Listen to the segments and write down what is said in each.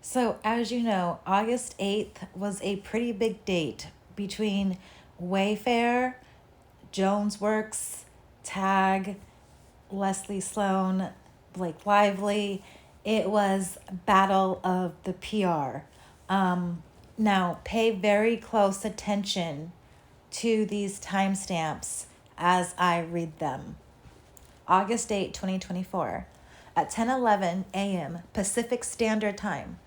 So, as you know, August 8th was a pretty big date between Wayfair, Jones Works, Tag, Leslie Sloan, Blake Lively. It was Battle of the PR. Now, pay very close attention to these timestamps as I read them. August 8, 2024. At 10:11 a.m. Pacific Standard Time,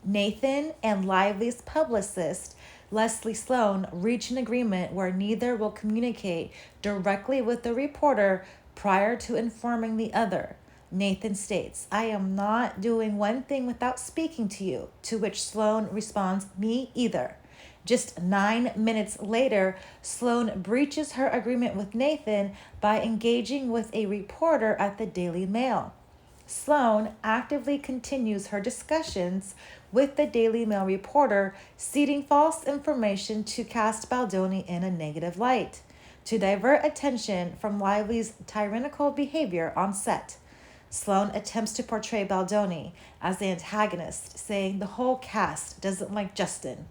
Nathan and Lively's publicist, Leslie Sloan, reach an agreement where neither will communicate directly with the reporter prior to informing the other. Nathan states, "I am not doing one thing without speaking to you," to which Sloan responds, "Me either." Just 9 minutes later, Sloan breaches her agreement with Nathan by engaging with a reporter at the Daily Mail. Sloan actively continues her discussions with the Daily Mail reporter, seeding false information to cast Baldoni in a negative light, to divert attention from Lively's tyrannical behavior on set. Sloan attempts to portray Baldoni as the antagonist, saying the whole cast doesn't like Justin.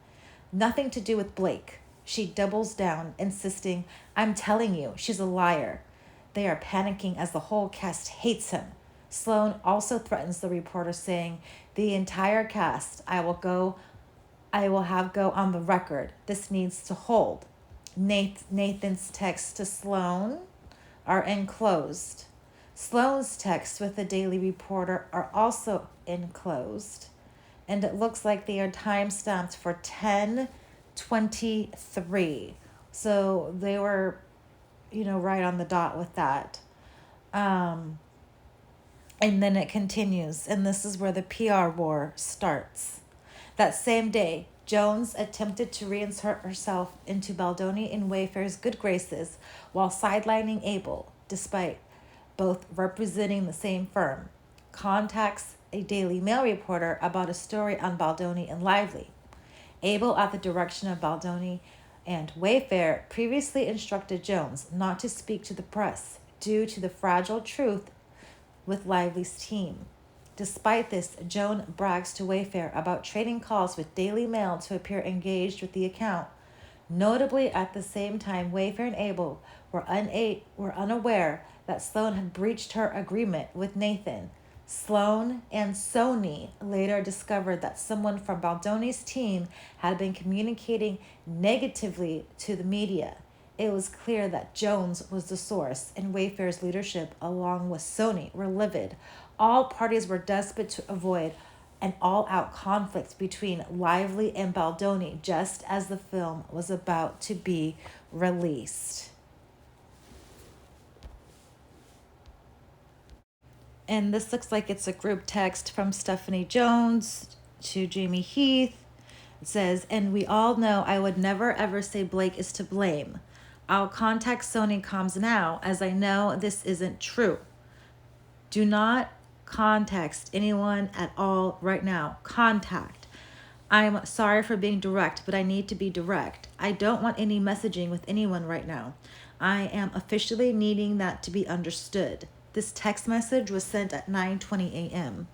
Nothing to do with Blake. She doubles down, insisting, "I'm telling you, she's a liar." They are panicking as the whole cast hates him. Sloan also threatens the reporter, saying, "The entire cast, I will have go on the record. This needs to hold." Nathan's texts to Sloan are enclosed. Sloan's texts with the Daily Reporter are also enclosed. And it looks like they are timestamped for 10:23. So they were, right on the dot with that. And then it continues, and this is where the PR war starts. That same day, Jones attempted to reinsert herself into Baldoni and Wayfair's good graces while sidelining Abel, despite both representing the same firm. Contacts a Daily Mail reporter about a story on Baldoni and Lively. Abel, at the direction of Baldoni and Wayfair, previously instructed Jones not to speak to the press due to the fragile truth with Lively's team. Despite this, Joan brags to Wayfair about trading calls with Daily Mail to appear engaged with the account. Notably, at the same time, Wayfair and Abel were unaware that Sloan had breached her agreement with Nathan. Sloan and Sony later discovered that someone from Baldoni's team had been communicating negatively to the media. It was clear that Jones was the source, and Wayfair's leadership, along with Sony, were livid. All parties were desperate to avoid an all-out conflict between Lively and Baldoni just as the film was about to be released. And this looks like it's a group text from Stephanie Jones to Jamie Heath. It says, "And we all know I would never ever say Blake is to blame. I'll contact Sony Comms now, as I know this isn't true. Do not contact anyone at all right now. Contact. I'm sorry for being direct, but I need to be direct. I don't want any messaging with anyone right now. I am officially needing that to be understood." This text message was sent at 9:20 a.m.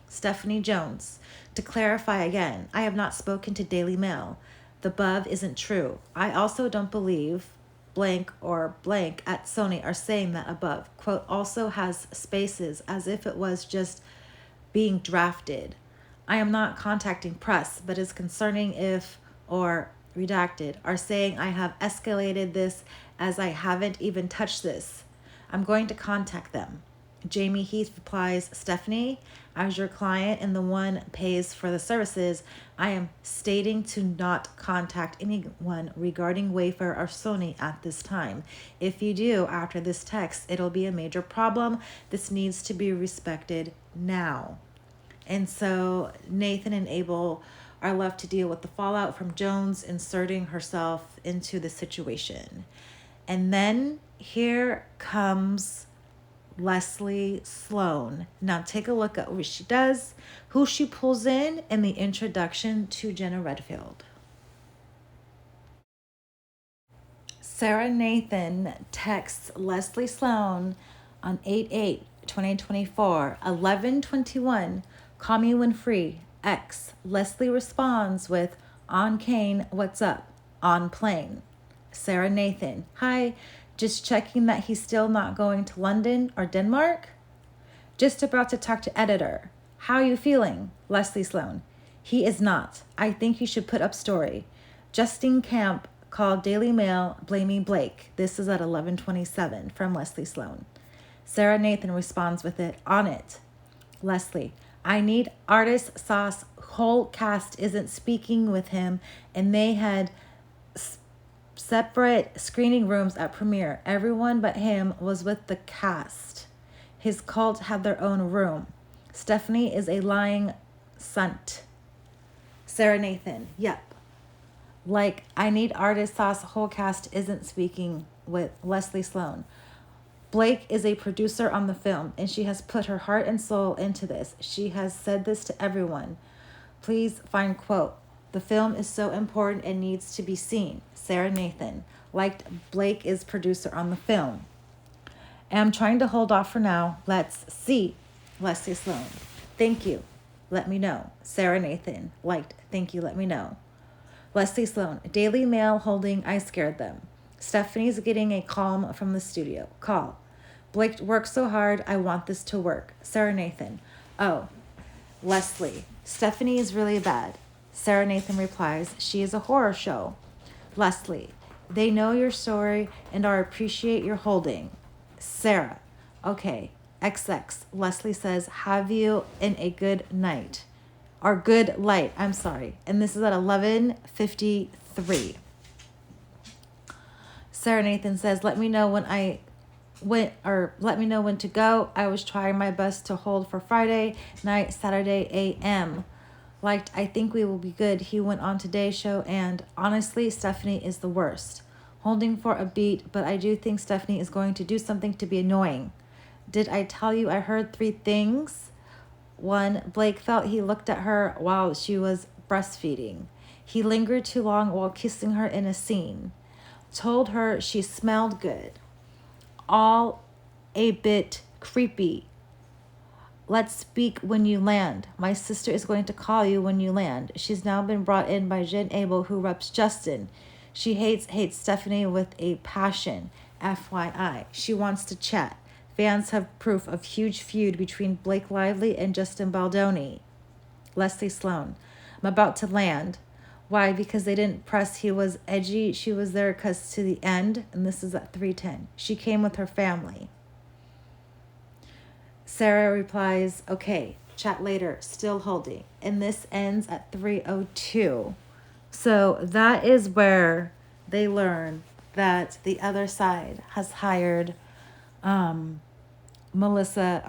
Stephanie Jones, "To clarify again, I have not spoken to Daily Mail. The above isn't true. I also don't believe blank or blank at Sony are saying that above. Quote also has spaces as if it was just being drafted. I am not contacting press, but is concerning if or redacted are saying I have escalated this as I haven't even touched this. I'm going to contact them." Jamie Heath replies, "Stephanie, as your client and the one pays for the services, I am stating to not contact anyone regarding Wayfair or Sony at this time. If you do after this text, it'll be a major problem. This needs to be respected now." And so Nathan and Abel are left to deal with the fallout from Jones inserting herself into the situation. And then here comes Leslie Sloan. Now take a look at what she does, who she pulls in the introduction to Jenna Redfield. Sarah Nathan texts Leslie Sloan on 8/8/2024, 11:21. "Call me when free. X. Leslie responds with, on Kane, what's up? On plane. Sarah Nathan. Hi, just checking that he's still not going to London or Denmark? Just about to talk to editor. How you feeling? Leslie Sloan. He is not. I think you should put up story. Justine Camp called Daily Mail blaming Blake. This is at 11:27 from Leslie Sloan. Sarah Nathan responds with it. On it. Leslie. I need artist sauce. Whole cast isn't speaking with him, and they had separate screening rooms at premiere. Everyone but him was with the cast. His cult had their own room. Stephanie is a lying sunt. Sarah Nathan. Yep. Like, I need artist sauce. Whole cast isn't speaking with Leslie Sloan. Blake is a producer on the film, and she has put her heart and soul into this. She has said this to everyone. Please find quote. The film is so important and needs to be seen. Sarah Nathan. Liked Blake is producer on the film. Am trying to hold off for now. Let's see. Leslie Sloan. Thank you. Let me know. Sarah Nathan. Liked. Thank you. Let me know. Leslie Sloan. Daily Mail holding I scared them. Stephanie's getting a call from the studio. Call. Blake worked so hard. I want this to work. Sarah Nathan. Oh. Leslie. Stephanie is really bad. Sarah Nathan replies, she is a horror show. Leslie. They know your story and are appreciate your holding. Sarah. Okay. XX. Leslie says, have you in a good night. Or good light. I'm sorry. And this is at 11:53. Sarah Nathan says, let me know when let me know when to go. I was trying my best to hold for Friday night, Saturday AM. Liked, I think we will be good. He went on Today's Show, and honestly, Stephanie is the worst. Holding for a beat, but I do think Stephanie is going to do something to be annoying. Did I tell you I heard 3 things? 1, Blake felt he looked at her while she was breastfeeding. He lingered too long while kissing her in a scene. Told her she smelled good. All a bit creepy. Let's speak when you land. My sister is going to call you when you land. She's now been brought in by Jen Abel, who reps Justin. She hates Stephanie with a passion. FYI. She wants to chat. Fans have proof of huge feud between Blake Lively and Justin Baldoni. Leslie Sloan. I'm about to land. Why? Because they didn't press he was edgy. She was there because to the end, and this is at 3:10. She came with her family. Sarah replies, okay, chat later, still holding. And this ends at 3:02. So that is where they learn that the other side has hired Melissa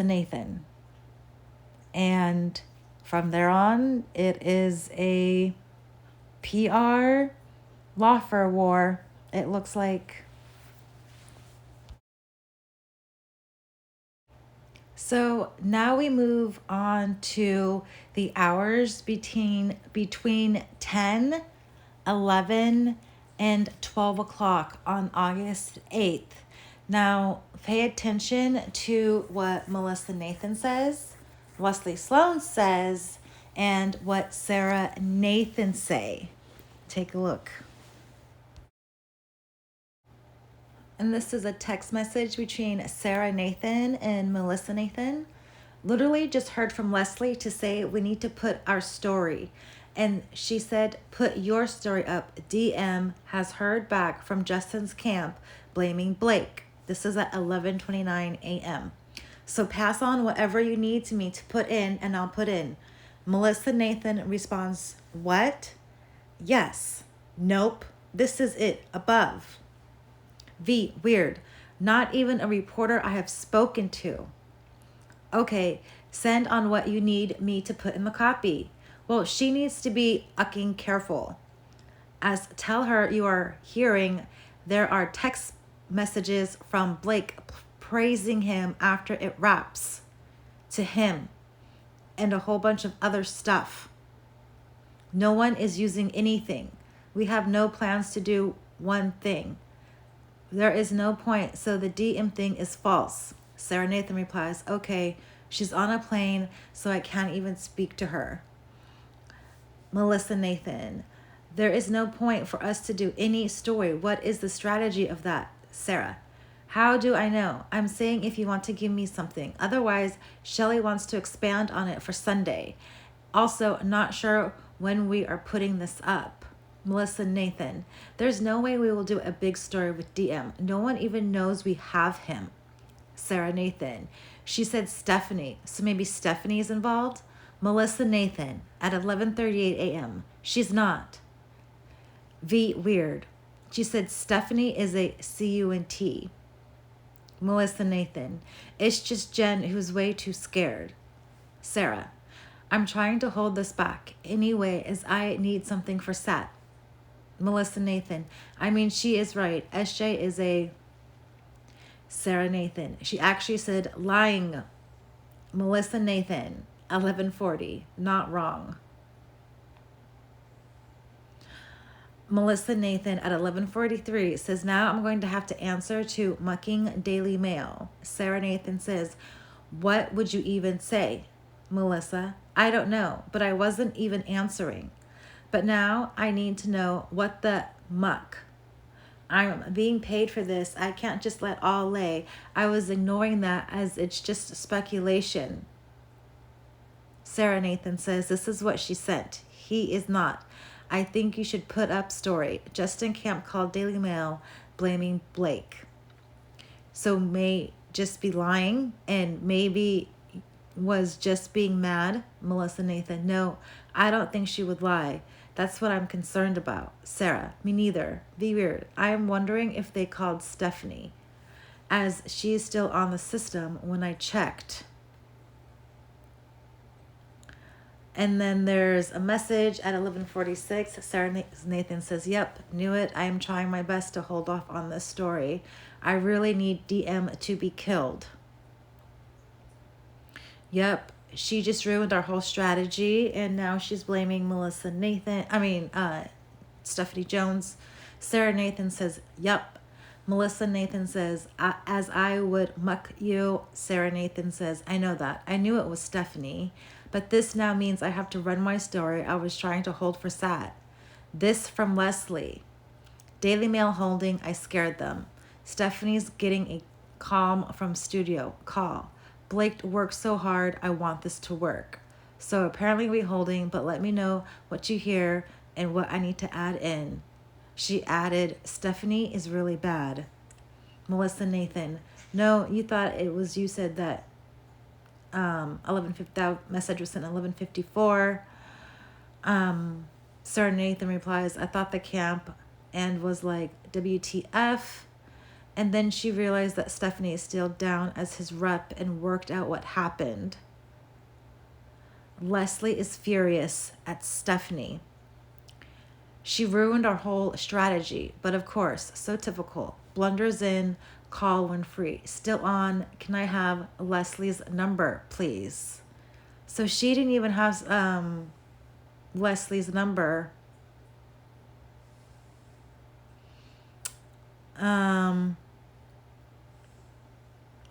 Nathan. And from there on, it is a PR lawfare war, it looks like. So now we move on to the hours between 10, 11, and 12 o'clock on August 8th. Now, pay attention to what Melissa Nathan says, Leslie Sloan says, and what Sarah Nathan say. Take a look. And this is a text message between Sarah Nathan and Melissa Nathan. Literally just heard from Leslie to say we need to put our story. And she said, put your story up. DM has heard back from Justin's camp blaming Blake. This is at 11:29 a.m. So pass on whatever you need to me to put in, and I'll put in. Melissa Nathan responds, what? Yes. Nope. This is it. Above. V, weird. Not even a reporter I have spoken to. Okay, send on what you need me to put in the copy. Well, she needs to be ucking careful. As tell her you are hearing there are text messages from Blake praising him after it wraps to him and a whole bunch of other stuff. No one is using anything. We have no plans to do one thing. There is no point, so the DM thing is false. Sarah Nathan replies, okay, She's on a plane, so I can't even speak to her. Melissa Nathan, there is no point for us to do any story. What is the strategy of that? Sarah, how do I know? I'm saying if you want to give me something. Otherwise, Shelley wants to expand on it for Sunday. Also, not sure when we are putting this up. Melissa Nathan, there's no way we will do a big story with DM. No one even knows we have him. Sarah Nathan, she said Stephanie, so maybe Stephanie is involved? Melissa Nathan at 11:38 a.m. She's not. V weird. She said Stephanie is a CUNT. Melissa Nathan, it's just Jen who's way too scared. Sarah, I'm trying to hold this back anyway as I need something for Sat. Melissa Nathan, I mean, she is right. SJ is a... Sarah Nathan, she actually said lying. Melissa Nathan, 11:40, not wrong. Melissa Nathan at 11:43 says, now I'm going to have to answer to Mucking Daily Mail. Sarah Nathan says, what would you even say? Melissa, I don't know, but I wasn't even answering. But now I need to know what the muck. I'm being paid for this. I can't just let all lay. I was ignoring that as it's just speculation. Sarah Nathan says, this is what she sent. He is not. I think you should put up story. Justin Camp called Daily Mail blaming Blake. So may just be lying and maybe was just being mad. Melissa Nathan, no, I don't think she would lie. That's what I'm concerned about. Sarah, me neither. Be weird. I am wondering if they called Stephanie, as she is still on the system when I checked. And then there's a message at 11:46. Sarah Nathan says, yep, knew it. I am trying my best to hold off on this story. I really need DM to be killed. Yep, she just ruined our whole strategy, and now she's blaming Stephanie Jones. Sarah Nathan says, yep. Melissa Nathan says, as I would muck you. Sarah Nathan says, I know that. I knew it was Stephanie. But this now means I have to run my story I was trying to hold for Sat. This from Leslie. Daily Mail holding, I scared them. Stephanie's getting a calm from studio. Call. Blake worked so hard, I want this to work. So apparently we holding, but let me know what you hear and what I need to add in. She added, Stephanie is really bad. Melissa Nathan, no, you thought it was, you said that 11:50, that message was sent at 11:54. Sarah Nathan replies, I thought the camp and was like, WTF. And then she realized that Stephanie is still down as his rep and worked out what happened. Leslie is furious at Stephanie. She ruined our whole strategy, but of course, so typical. Blunders in, call when free. Still on, can I have Leslie's number, please? So she didn't even have Leslie's number.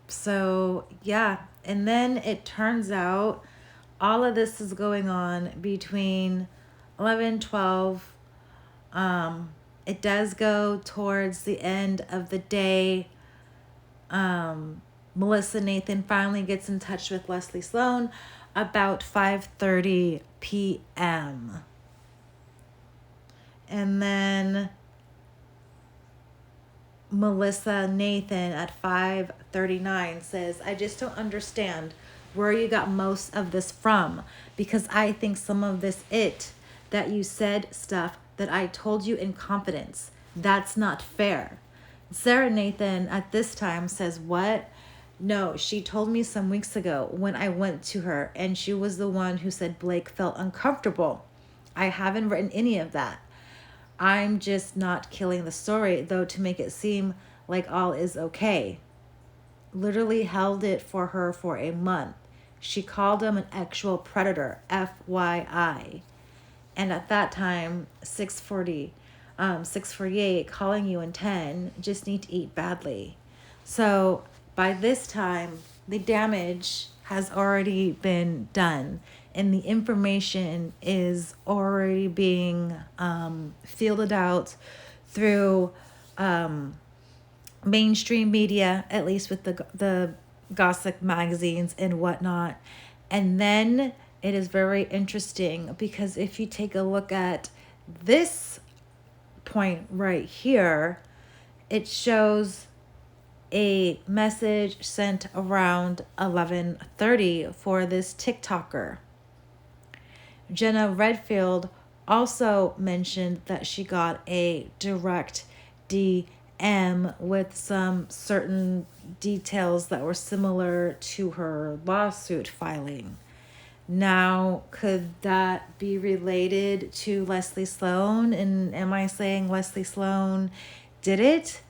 So yeah, and then it turns out all of this is going on between 11, 12. It does go towards the end of the day. Melissa Nathan finally gets in touch with Leslie Sloan about 5:30 p.m. And then Melissa Nathan at 5:39 says, I just don't understand where you got most of this from, because I think some of this that you said stuff that I told you in confidence. That's not fair. Sarah Nathan at this time says, what? No, she told me some weeks ago when I went to her, and she was the one who said Blake felt uncomfortable. I haven't written any of that. I'm just not killing the story, though, to make it seem like all is okay. Literally held it for her for a month. She called him an actual predator, FYI. And at that time, 6:48, calling you in 10, just need to eat badly. So by this time, the damage has already been done, and the information is already being fielded out through mainstream media, at least with the gossip magazines and whatnot. And then it is very interesting because if you take a look at this point right here, it shows a message sent around 11:30 for this TikToker. Jenna Redfield also mentioned that she got a direct DM with some certain details that were similar to her lawsuit filing. Now, could that be related to Leslie Sloan? And am I saying Leslie Sloan did it?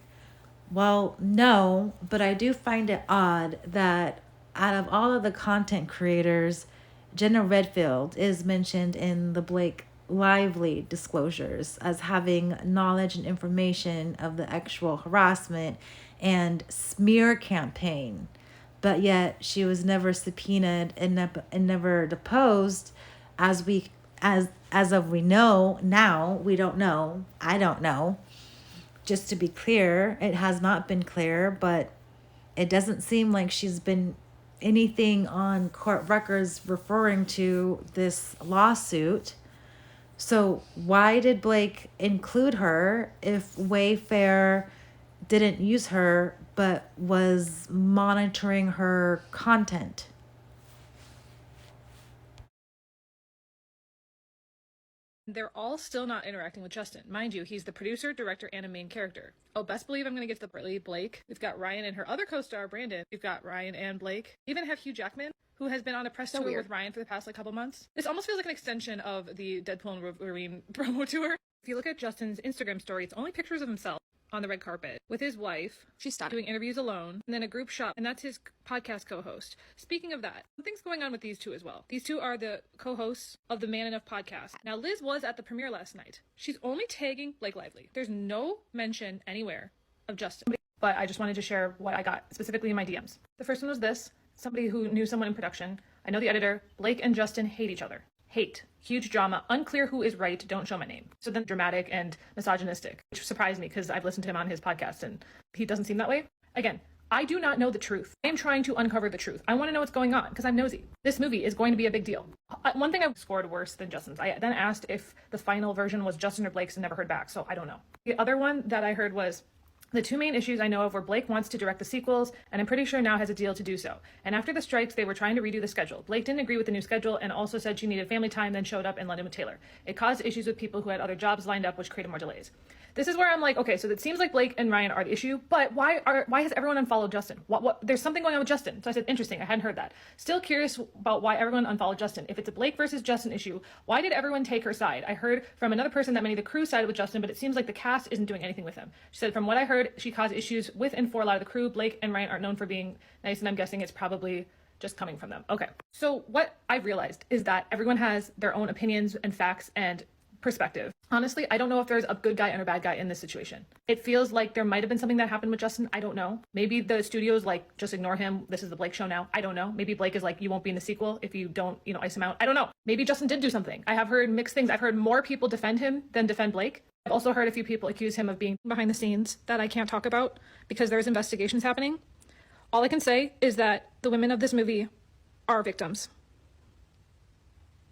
Well, no, but I do find it odd that out of all of the content creators, Jenna Redfield is mentioned in the Blake Lively disclosures as having knowledge and information of the actual harassment and smear campaign, but yet she was never subpoenaed and never deposed, as of we know now. We don't know. I don't know. Just to be clear, it has not been clear, but it doesn't seem like she's been anything on court records referring to this lawsuit. So why did Blake include her if Wayfair didn't use her but was monitoring her content? They're all still not interacting with Justin. Mind you, he's the producer, director, and a main character. Oh, best believe I'm going to get to the Blake. We've got Ryan and her other co-star, Brandon. We've got Ryan and Blake. We even have Hugh Jackman, who has been on a press tour with Ryan for the past couple months. This almost feels like an extension of the Deadpool and Wolverine promo tour. If you look at Justin's Instagram story, it's only pictures of himself on the red carpet with his wife. She stopped doing interviews alone, and then a group shot, and that's his podcast co-host. Speaking of that, something's going on with these two as well. These two are the co-hosts of the Man Enough podcast. Now, Liz was at the premiere last night. She's only tagging Blake Lively. There's no mention anywhere of Justin, but I just wanted to share what I got specifically in my DMs. The first one was this: somebody who knew someone in production. I know the editor. Blake and Justin hate each other. Hate. Huge drama. Unclear who is right. Don't show my name. So then dramatic and misogynistic, which surprised me because I've listened to him on his podcast and he doesn't seem that way. Again, I do not know the truth. I am trying to uncover the truth. I want to know what's going on because I'm nosy. This movie is going to be a big deal. One thing I scored worse than Justin's. I then asked if the final version was Justin or Blake's and never heard back. So I don't know. The other one that I heard was: the two main issues I know of were Blake wants to direct the sequels, and I'm pretty sure now has a deal to do so. And after the strikes, they were trying to redo the schedule. Blake didn't agree with the new schedule and also said she needed family time, then showed up in London with Taylor. It caused issues with people who had other jobs lined up, which created more delays. This is where I'm like, okay, so it seems like Blake and Ryan are the issue, but why has everyone unfollowed Justin? What there's something going on with Justin. So I said, interesting, I hadn't heard that. Still curious about why everyone unfollowed Justin. If it's a Blake versus Justin issue, why did everyone take her side? I heard from another person that many of the crew sided with Justin, but it seems like the cast isn't doing anything with him. She said, from what I heard, she caused issues with and for a lot of the crew. Blake and Ryan aren't known for being nice, and I'm guessing it's probably just coming from them. Okay, so what I've realized is that everyone has their own opinions and facts and perspective. Honestly, I don't know if there's a good guy and a bad guy in this situation. It feels like there might have been something that happened with Justin. I don't know. Maybe the studio's like, just ignore him. This is the Blake show now. I don't know. Maybe Blake is like, you won't be in the sequel if you don't, ice him out. I don't know. Maybe Justin did do something. I have heard mixed things. I've heard more people defend him than defend Blake. I've also heard a few people accuse him of being behind the scenes that I can't talk about because there's investigations happening. All I can say is that the women of this movie are victims.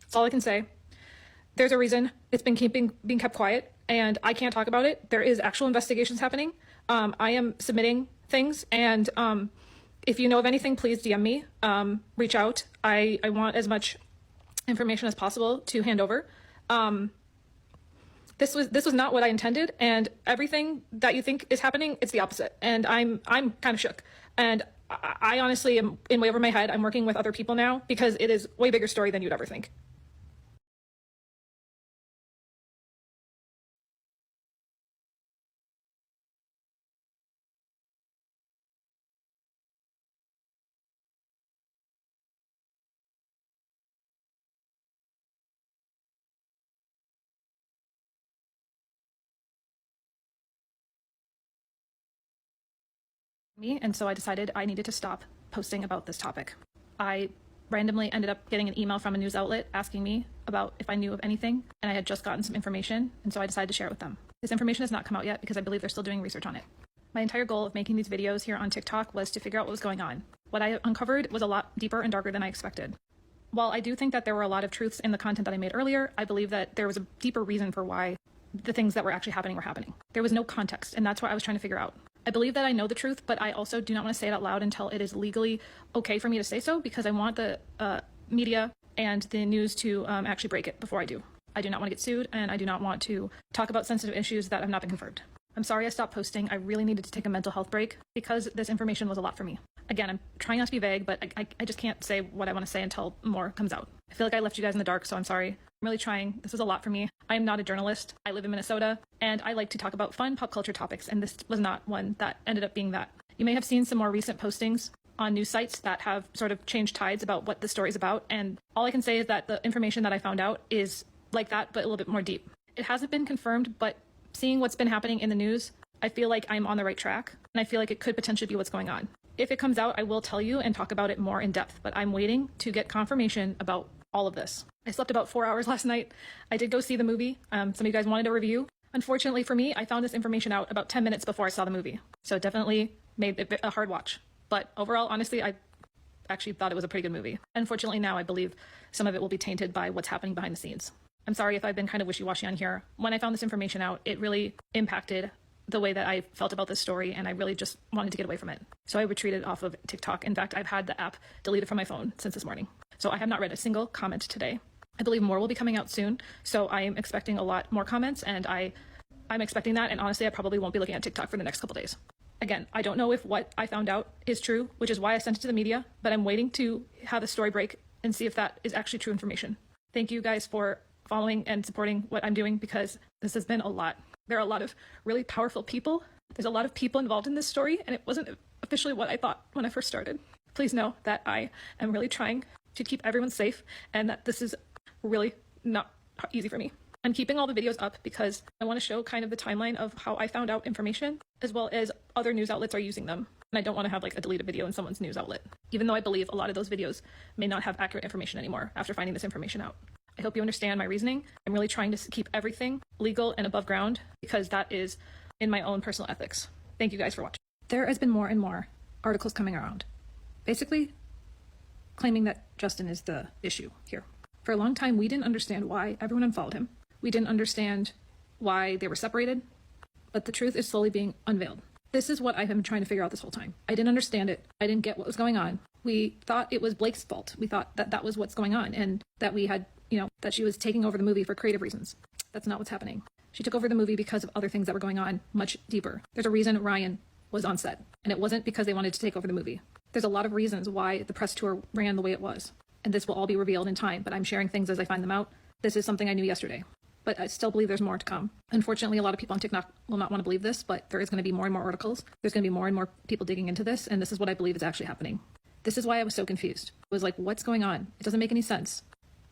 That's all I can say. There's a reason it's been being kept quiet, and I can't talk about it. There is actual investigations happening. I am submitting things, and if you know of anything, please DM me. Reach out. I want as much information as possible to hand over. This was not what I intended, and everything that you think is happening, it's the opposite. And I'm kind of shook. And I honestly am in way over my head. I'm working with other people now because it is way bigger story than you'd ever think. Me, and so I decided I needed to stop posting about this topic. I randomly ended up getting an email from a news outlet asking me about if I knew of anything, and I had just gotten some information, and so I decided to share it with them. This information has not come out yet because I believe they're still doing research on it. My entire goal of making these videos here on TikTok was to figure out what was going on. What I uncovered was a lot deeper and darker than I expected. While I do think that there were a lot of truths in the content that I made earlier, I believe that there was a deeper reason for why the things that were actually happening were happening. There was no context, and that's what I was trying to figure out. I believe that I know the truth, but I also do not want to say it out loud until it is legally okay for me to say so, because I want the media and the news to actually break it before I do. I do not want to get sued, and I do not want to talk about sensitive issues that have not been confirmed. I'm sorry I stopped posting. I really needed to take a mental health break because this information was a lot for me. Again, I'm trying not to be vague, but I just can't say what I want to say until more comes out. I feel like I left you guys in the dark, so I'm sorry. I'm really trying. This was a lot for me. I am not a journalist. I live in Minnesota, and I like to talk about fun pop culture topics, and this was not one that ended up being that. You may have seen some more recent postings on news sites that have sort of changed tides about what the story is about, and all I can say is that the information that I found out is like that, but a little bit more deep. It hasn't been confirmed, but seeing what's been happening in the news, I feel like I'm on the right track, and I feel like it could potentially be what's going on. If it comes out, I will tell you and talk about it more in depth, but I'm waiting to get confirmation about all of this. I slept about 4 hours last night. I did go see the movie. Some of you guys wanted a review. Unfortunately for me, I found this information out about 10 minutes before I saw the movie, so it definitely made it a hard watch. But overall, honestly, I actually thought it was a pretty good movie. Unfortunately, now I believe some of it will be tainted by what's happening behind the scenes. I'm sorry if I've been kind of wishy-washy on here. When I found this information out, it really impacted the way that I felt about this story, and I really just wanted to get away from it. So I retreated off of TikTok. In fact, I've had the app deleted from my phone since this morning. So I have not read a single comment today. I believe more will be coming out soon, so I am expecting a lot more comments, and I'm expecting that, and honestly, I probably won't be looking at TikTok for the next couple days. Again, I don't know if what I found out is true, which is why I sent it to the media, but I'm waiting to have the story break and see if that is actually true information. Thank you guys for following and supporting what I'm doing, because this has been a lot. There are a lot of really powerful people. There's a lot of people involved in this story, and it wasn't officially what I thought when I first started. Please know that I am really trying to keep everyone safe, and that this is really not easy for me. I'm keeping all the videos up because I want to show kind of the timeline of how I found out information, as well as other news outlets are using them. And I don't want to have like a deleted video in someone's news outlet, even though I believe a lot of those videos may not have accurate information anymore after finding this information out. I hope you understand my reasoning. I'm really trying to keep everything legal and above ground, because that is in my own personal ethics. Thank you guys for watching. There has been more and more articles coming around, basically claiming that Justin is the issue here. For a long time, we didn't understand why everyone unfollowed him. We didn't understand why they were separated, but the truth is slowly being unveiled. This is what I've been trying to figure out this whole time. I didn't understand it. I didn't get what was going on. We thought it was Blake's fault. We thought that that was what's going on, and that we had, that she was taking over the movie for creative reasons. That's not what's happening. She took over the movie because of other things that were going on much deeper. There's a reason Ryan was on set, and it wasn't because they wanted to take over the movie. There's a lot of reasons why the press tour ran the way it was, and this will all be revealed in time, but I'm sharing things as I find them out. This is something I knew yesterday, but I still believe there's more to come. Unfortunately, a lot of people on TikTok will not want to believe this, but there is going to be more and more articles. There's going to be more and more people digging into this, and this is what I believe is actually happening. This is why I was so confused. It was like, what's going on? It doesn't make any sense.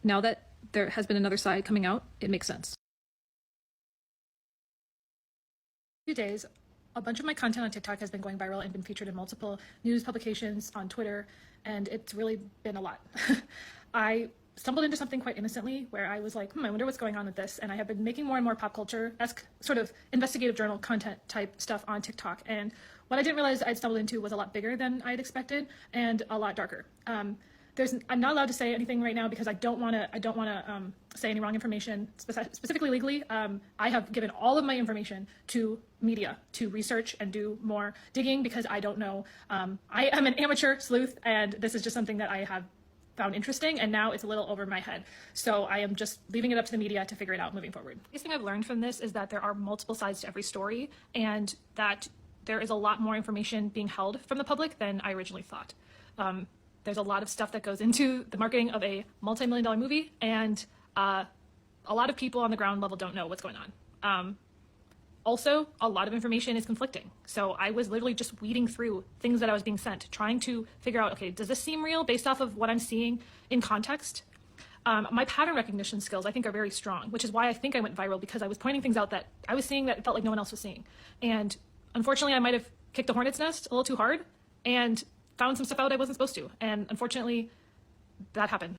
Now that there has been another side coming out, it makes sense. Few days, a bunch of my content on TikTok has been going viral and been featured in multiple news publications, on Twitter, and it's really been a lot. I stumbled into something quite innocently where I was like, I wonder what's going on with this, and I have been making more and more pop culture-esque sort of investigative journal content type stuff on TikTok, and what I didn't realize I'd stumbled into was a lot bigger than I'd expected and a lot darker. I'm not allowed to say anything right now because I don't want to say any wrong information, specifically legally. I have given all of my information to media to research and do more digging because I don't know. I am an amateur sleuth, and this is just something that I have found interesting, and now it's a little over my head. So I am just leaving it up to the media to figure it out moving forward. The biggest thing I've learned from this is that there are multiple sides to every story, and that there is a lot more information being held from the public than I originally thought. There's a lot of stuff that goes into the marketing of a multi-million-dollar movie, and a lot of people on the ground level don't know what's going on. Also, a lot of information is conflicting. So I was literally just weeding through things that I was being sent, trying to figure out, okay, does this seem real based off of what I'm seeing in context? My pattern recognition skills, I think, are very strong, which is why I think I went viral, because I was pointing things out that I was seeing that it felt like no one else was seeing. And unfortunately, I might have kicked a hornet's nest a little too hard, and found some stuff out I wasn't supposed to. And unfortunately, that happened.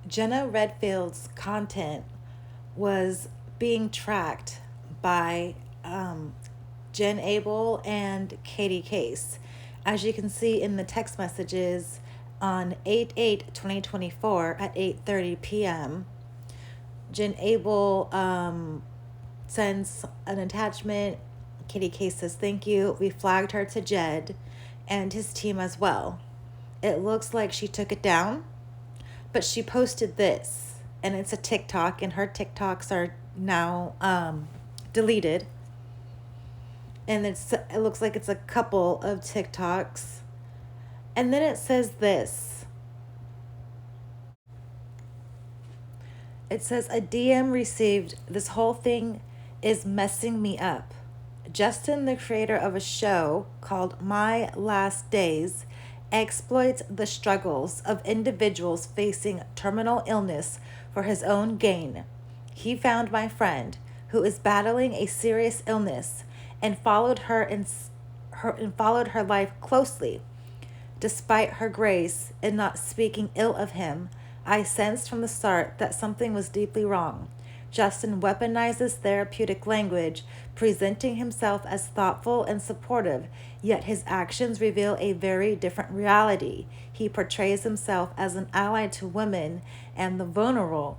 Jenna Redfield's content was being tracked by Jen Abel and Katie Case. As you can see in the text messages on 8/8/2024 at 8:30 p.m., Jen Abel sends an attachment. Katie Case says, "Thank you. We flagged her to Jed and his team as well. It looks like she took it down, but she posted this, and it's a TikTok, and her TikToks are now deleted. And it looks like it's a couple of TikToks. And then it says this. It says, a DM received, this whole thing is messing me up. Justin, the creator of a show called My Last Days, exploits the struggles of individuals facing terminal illness for his own gain. He found my friend, who is battling a serious illness, and followed her life closely. Despite her grace in not speaking ill of him, I sensed from the start that something was deeply wrong. Justin weaponizes therapeutic language, presenting himself as thoughtful and supportive, yet his actions reveal a very different reality. He portrays himself as an ally to women and the vulnerable,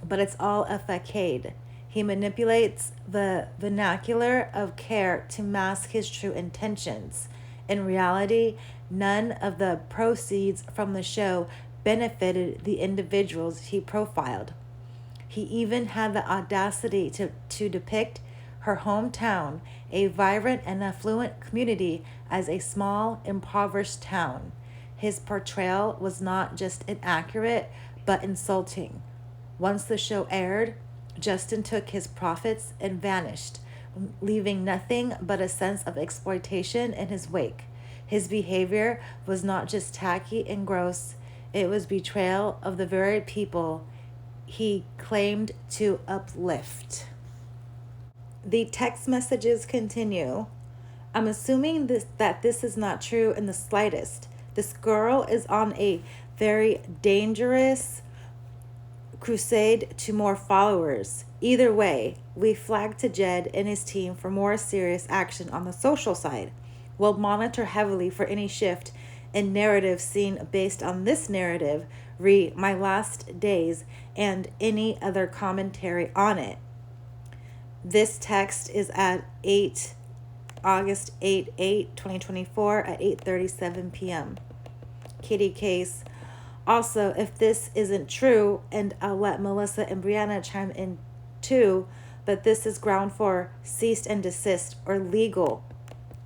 but it's all a facade. He manipulates the vernacular of care to mask his true intentions. In reality, none of the proceeds from the show benefited the individuals he profiled. He even had the audacity to depict her hometown, a vibrant and affluent community, as a small, impoverished town. His portrayal was not just inaccurate, but insulting. Once the show aired, Justin took his profits and vanished, leaving nothing but a sense of exploitation in his wake. His behavior was not just tacky and gross, it was betrayal of the very people he claimed to uplift. The text messages continue. I'm assuming that this is not true in the slightest. This girl is on a very dangerous crusade to more followers. Either way, we flagged to Jed and his team for more serious action on the social side. We'll monitor heavily for any shift in narrative seen based on this narrative, re My Last Days, and any other commentary on it. This text is at August 8/8/2024 at 8:37 p.m. Kitty Case. Also, if this isn't true, and I'll let Melissa and Brianna chime in too, but this is ground for cease and desist or legal.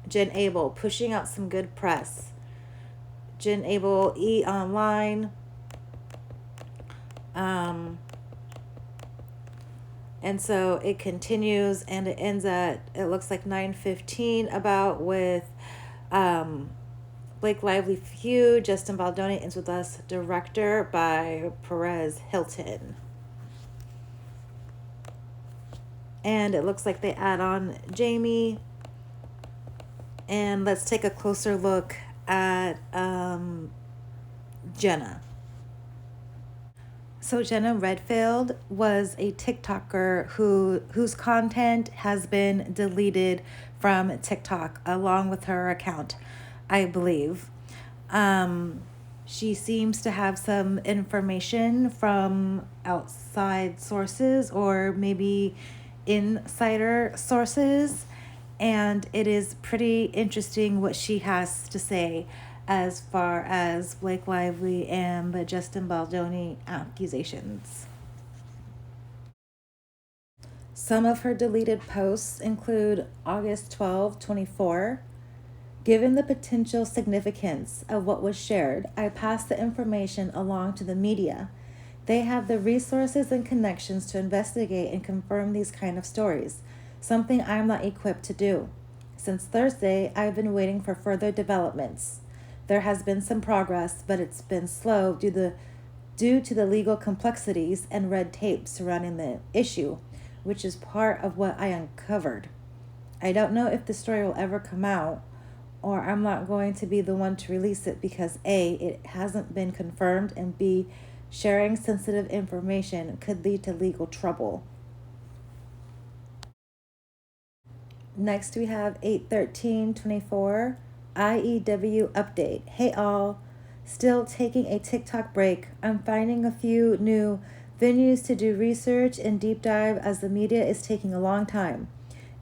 Jen Abel, pushing out some good press. Jen Able E Online. And so it continues and it ends at, it looks like 9:15 about with Blake Lively feud. Justin Baldoni ends with us, director by Perez Hilton. And it looks like they add on Jamie. And let's take a closer look at Jenna. So Jenna Redfield was a TikToker whose content has been deleted from TikTok along with her account, I believe. She seems to have some information from outside sources or maybe insider sources, and it is pretty interesting what she has to say as far as Blake Lively and the Justin Baldoni accusations. Some of her deleted posts include August 12, 24. Given the potential significance of what was shared, I passed the information along to the media. They have the resources and connections to investigate and confirm these kind of stories, something I'm not equipped to do. Since Thursday, I've been waiting for further developments. There has been some progress, but it's been slow due to the legal complexities and red tape surrounding the issue, which is part of what I uncovered. I don't know if the story will ever come out, or I'm not going to be the one to release it because A, it hasn't been confirmed, and B, sharing sensitive information could lead to legal trouble. Next we have 8/13/24 IEW update. Hey all, still taking a TikTok break. I'm finding a few new venues to do research and deep dive as the media is taking a long time.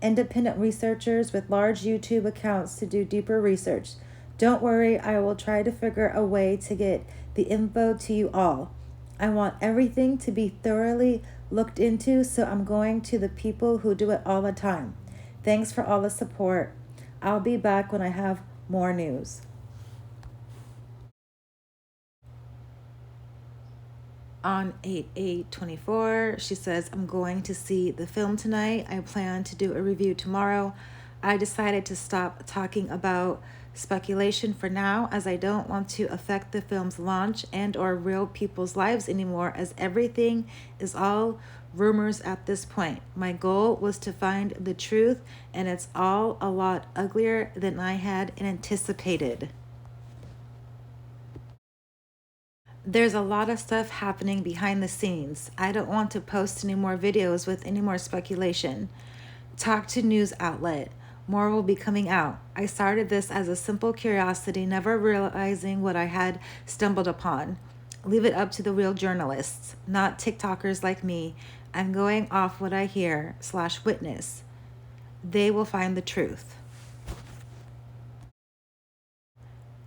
Independent researchers with large YouTube accounts to do deeper research. Don't worry, I will try to figure a way to get the info to you all. I want everything to be thoroughly looked into, so I'm going to the people who do it all the time. Thanks for all the support. I'll be back when I have more news. On 8/8/24, she says, I'm going to see the film tonight. I plan to do a review tomorrow. I decided to stop talking about speculation for now, as I don't want to affect the film's launch and or real people's lives anymore, as everything is all rumors at this point. My goal was to find the truth, and it's all a lot uglier than I had anticipated. There's a lot of stuff happening behind the scenes. I don't want to post any more videos with any more speculation. Talk to news outlet. More will be coming out. I started this as a simple curiosity, never realizing what I had stumbled upon. Leave it up to the real journalists, not TikTokers like me. I'm going off what I hear/witness. They will find the truth.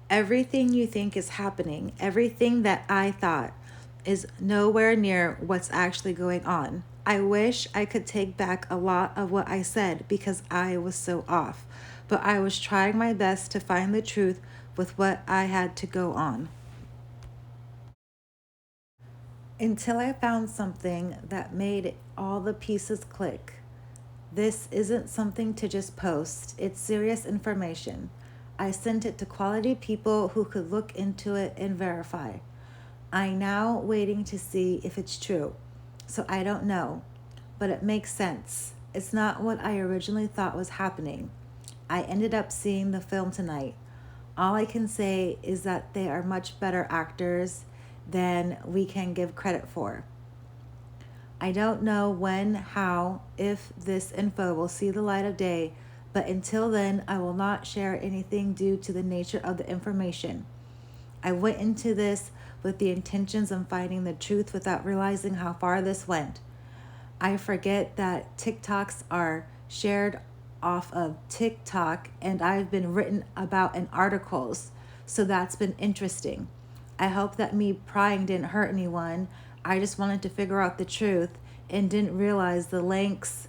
Everything you think is happening, everything that I thought, is nowhere near what's actually going on. I wish I could take back a lot of what I said because I was so off, but I was trying my best to find the truth with what I had to go on. Until I found something that made all the pieces click. This isn't something to just post, it's serious information. I sent it to quality people who could look into it and verify. I'm now waiting to see if it's true. So I don't know, but it makes sense. It's not what I originally thought was happening. I ended up seeing the film tonight. All I can say is that they are much better actors than we can give credit for. I don't know when, how, if this info will see the light of day, but until then, I will not share anything due to the nature of the information. I went into this with the intentions of finding the truth without realizing how far this went. I forget that TikToks are shared off of TikTok, and I've been written about in articles, so that's been interesting. I hope that me prying didn't hurt anyone. I just wanted to figure out the truth and didn't realize the lengths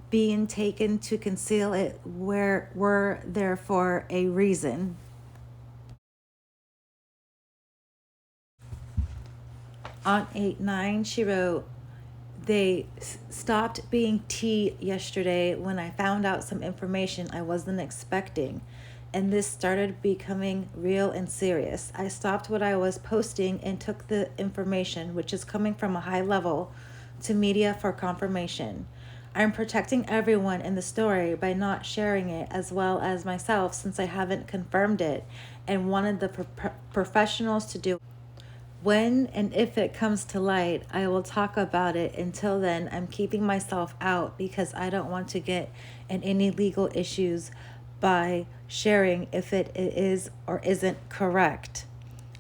being taken to conceal it were there for a reason. On 8/9, she wrote, they stopped being tea yesterday when I found out some information I wasn't expecting, and this started becoming real and serious. I stopped what I was posting and took the information, which is coming from a high level, to media for confirmation. I'm protecting everyone in the story by not sharing it as well as myself since I haven't confirmed it and wanted the professionals to do. When and if it comes to light, I will talk about it. Until then, I'm keeping myself out because I don't want to get in any legal issues by sharing if it is or isn't correct.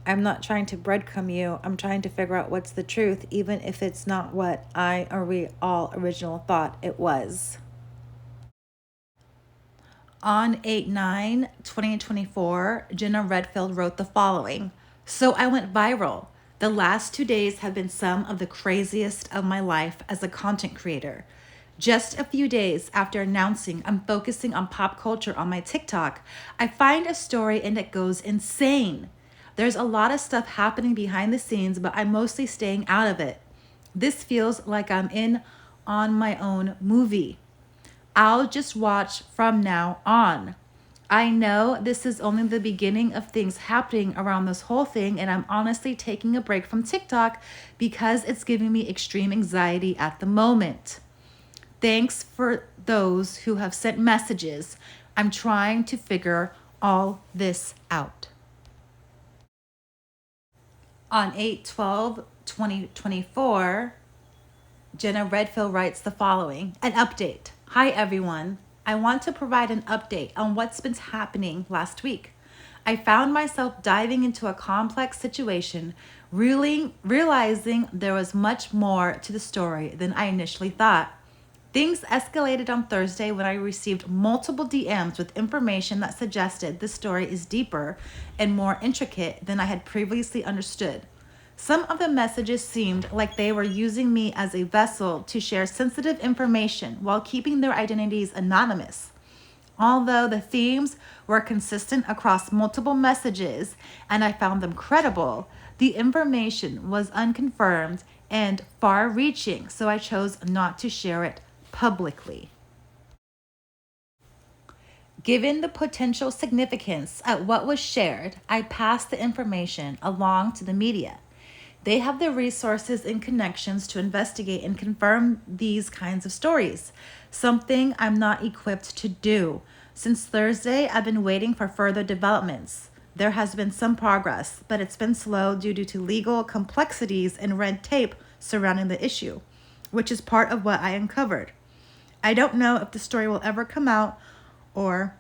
I'm not trying to breadcrumb you. I'm trying to figure out what's the truth, even if it's not what I or we all originally thought it was. On 8/9, 2024, Jenna Redfield wrote the following. So I went viral. The last 2 days have been some of the craziest of my life as a content creator. Just a few days after announcing I'm focusing on pop culture on my TikTok, I find a story and it goes insane. There's a lot of stuff happening behind the scenes, but I'm mostly staying out of it. This feels like I'm in on my own movie. I'll just watch from now on. I know this is only the beginning of things happening around this whole thing, and I'm honestly taking a break from TikTok because it's giving me extreme anxiety at the moment. Thanks for those who have sent messages. I'm trying to figure all this out. On 8/12, 2024, Jenna Redfield writes the following. An update. Hi, everyone. I want to provide an update on what's been happening last week. I found myself diving into a complex situation, realizing there was much more to the story than I initially thought. Things escalated on Thursday when I received multiple DMs with information that suggested the story is deeper and more intricate than I had previously understood. Some of the messages seemed like they were using me as a vessel to share sensitive information while keeping their identities anonymous. Although the themes were consistent across multiple messages and I found them credible, the information was unconfirmed and far reaching, so I chose not to share it publicly. Given the potential significance of what was shared, I passed the information along to the media. They have the resources and connections to investigate and confirm these kinds of stories, something I'm not equipped to do. Since Thursday, I've been waiting for further developments. There has been some progress, but it's been slow due to legal complexities and red tape surrounding the issue, which is part of what I uncovered. I don't know if the story will ever come out, or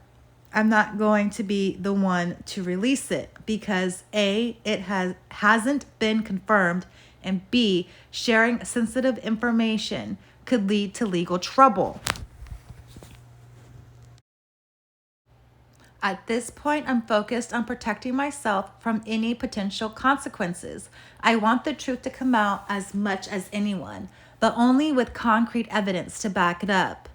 I'm not going to be the one to release it because A, it hasn't been confirmed, and B, sharing sensitive information could lead to legal trouble. At this point, I'm focused on protecting myself from any potential consequences. I want the truth to come out as much as anyone, but only with concrete evidence to back it up.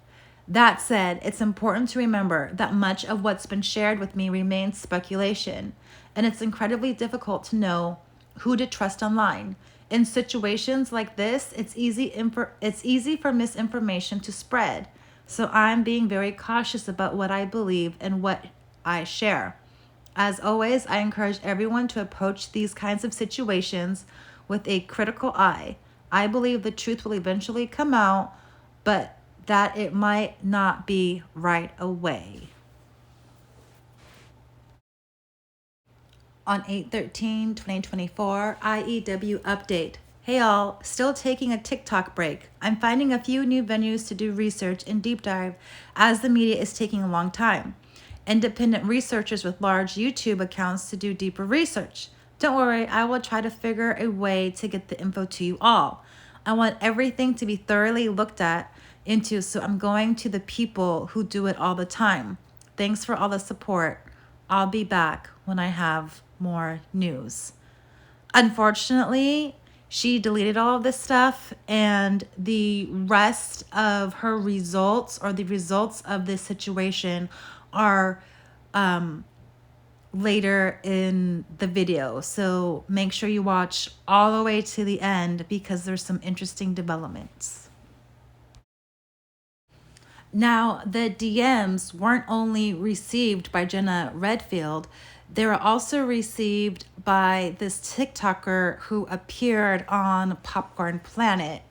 That said, it's important to remember that much of what's been shared with me remains speculation, and it's incredibly difficult to know who to trust online. In situations like this, it's easy for misinformation to spread. So I'm being very cautious about what I believe and what I share. As always, I encourage everyone to approach these kinds of situations with a critical eye. I believe the truth will eventually come out, but that it might not be right away. On 8/13/2024, IEW update. Hey all, still taking a TikTok break. I'm finding a few new venues to do research and deep dive as the media is taking a long time. Independent researchers with large YouTube accounts to do deeper research. Don't worry, I will try to figure a way to get the info to you all. I want everything to be thoroughly looked at into, so I'm going to the people who do it all the time. Thanks for all the support. I'll be back when I have more news. Unfortunately, she deleted all of this stuff, and the rest of her results, or the results of this situation, are later in the video. So make sure you watch all the way to the end because there's some interesting developments. Now, the DMs weren't only received by Jenna Redfield, they were also received by this TikToker who appeared on Popcorn Planet.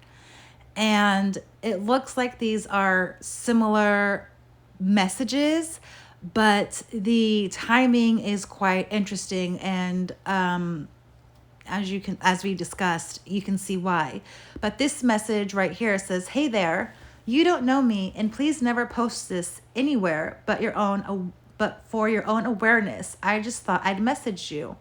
And it looks like these are similar messages, but the timing is quite interesting. And as we discussed, you can see why. But this message right here says, "Hey there, you don't know me, and please never post this anywhere but for your own awareness. I just thought I'd message you.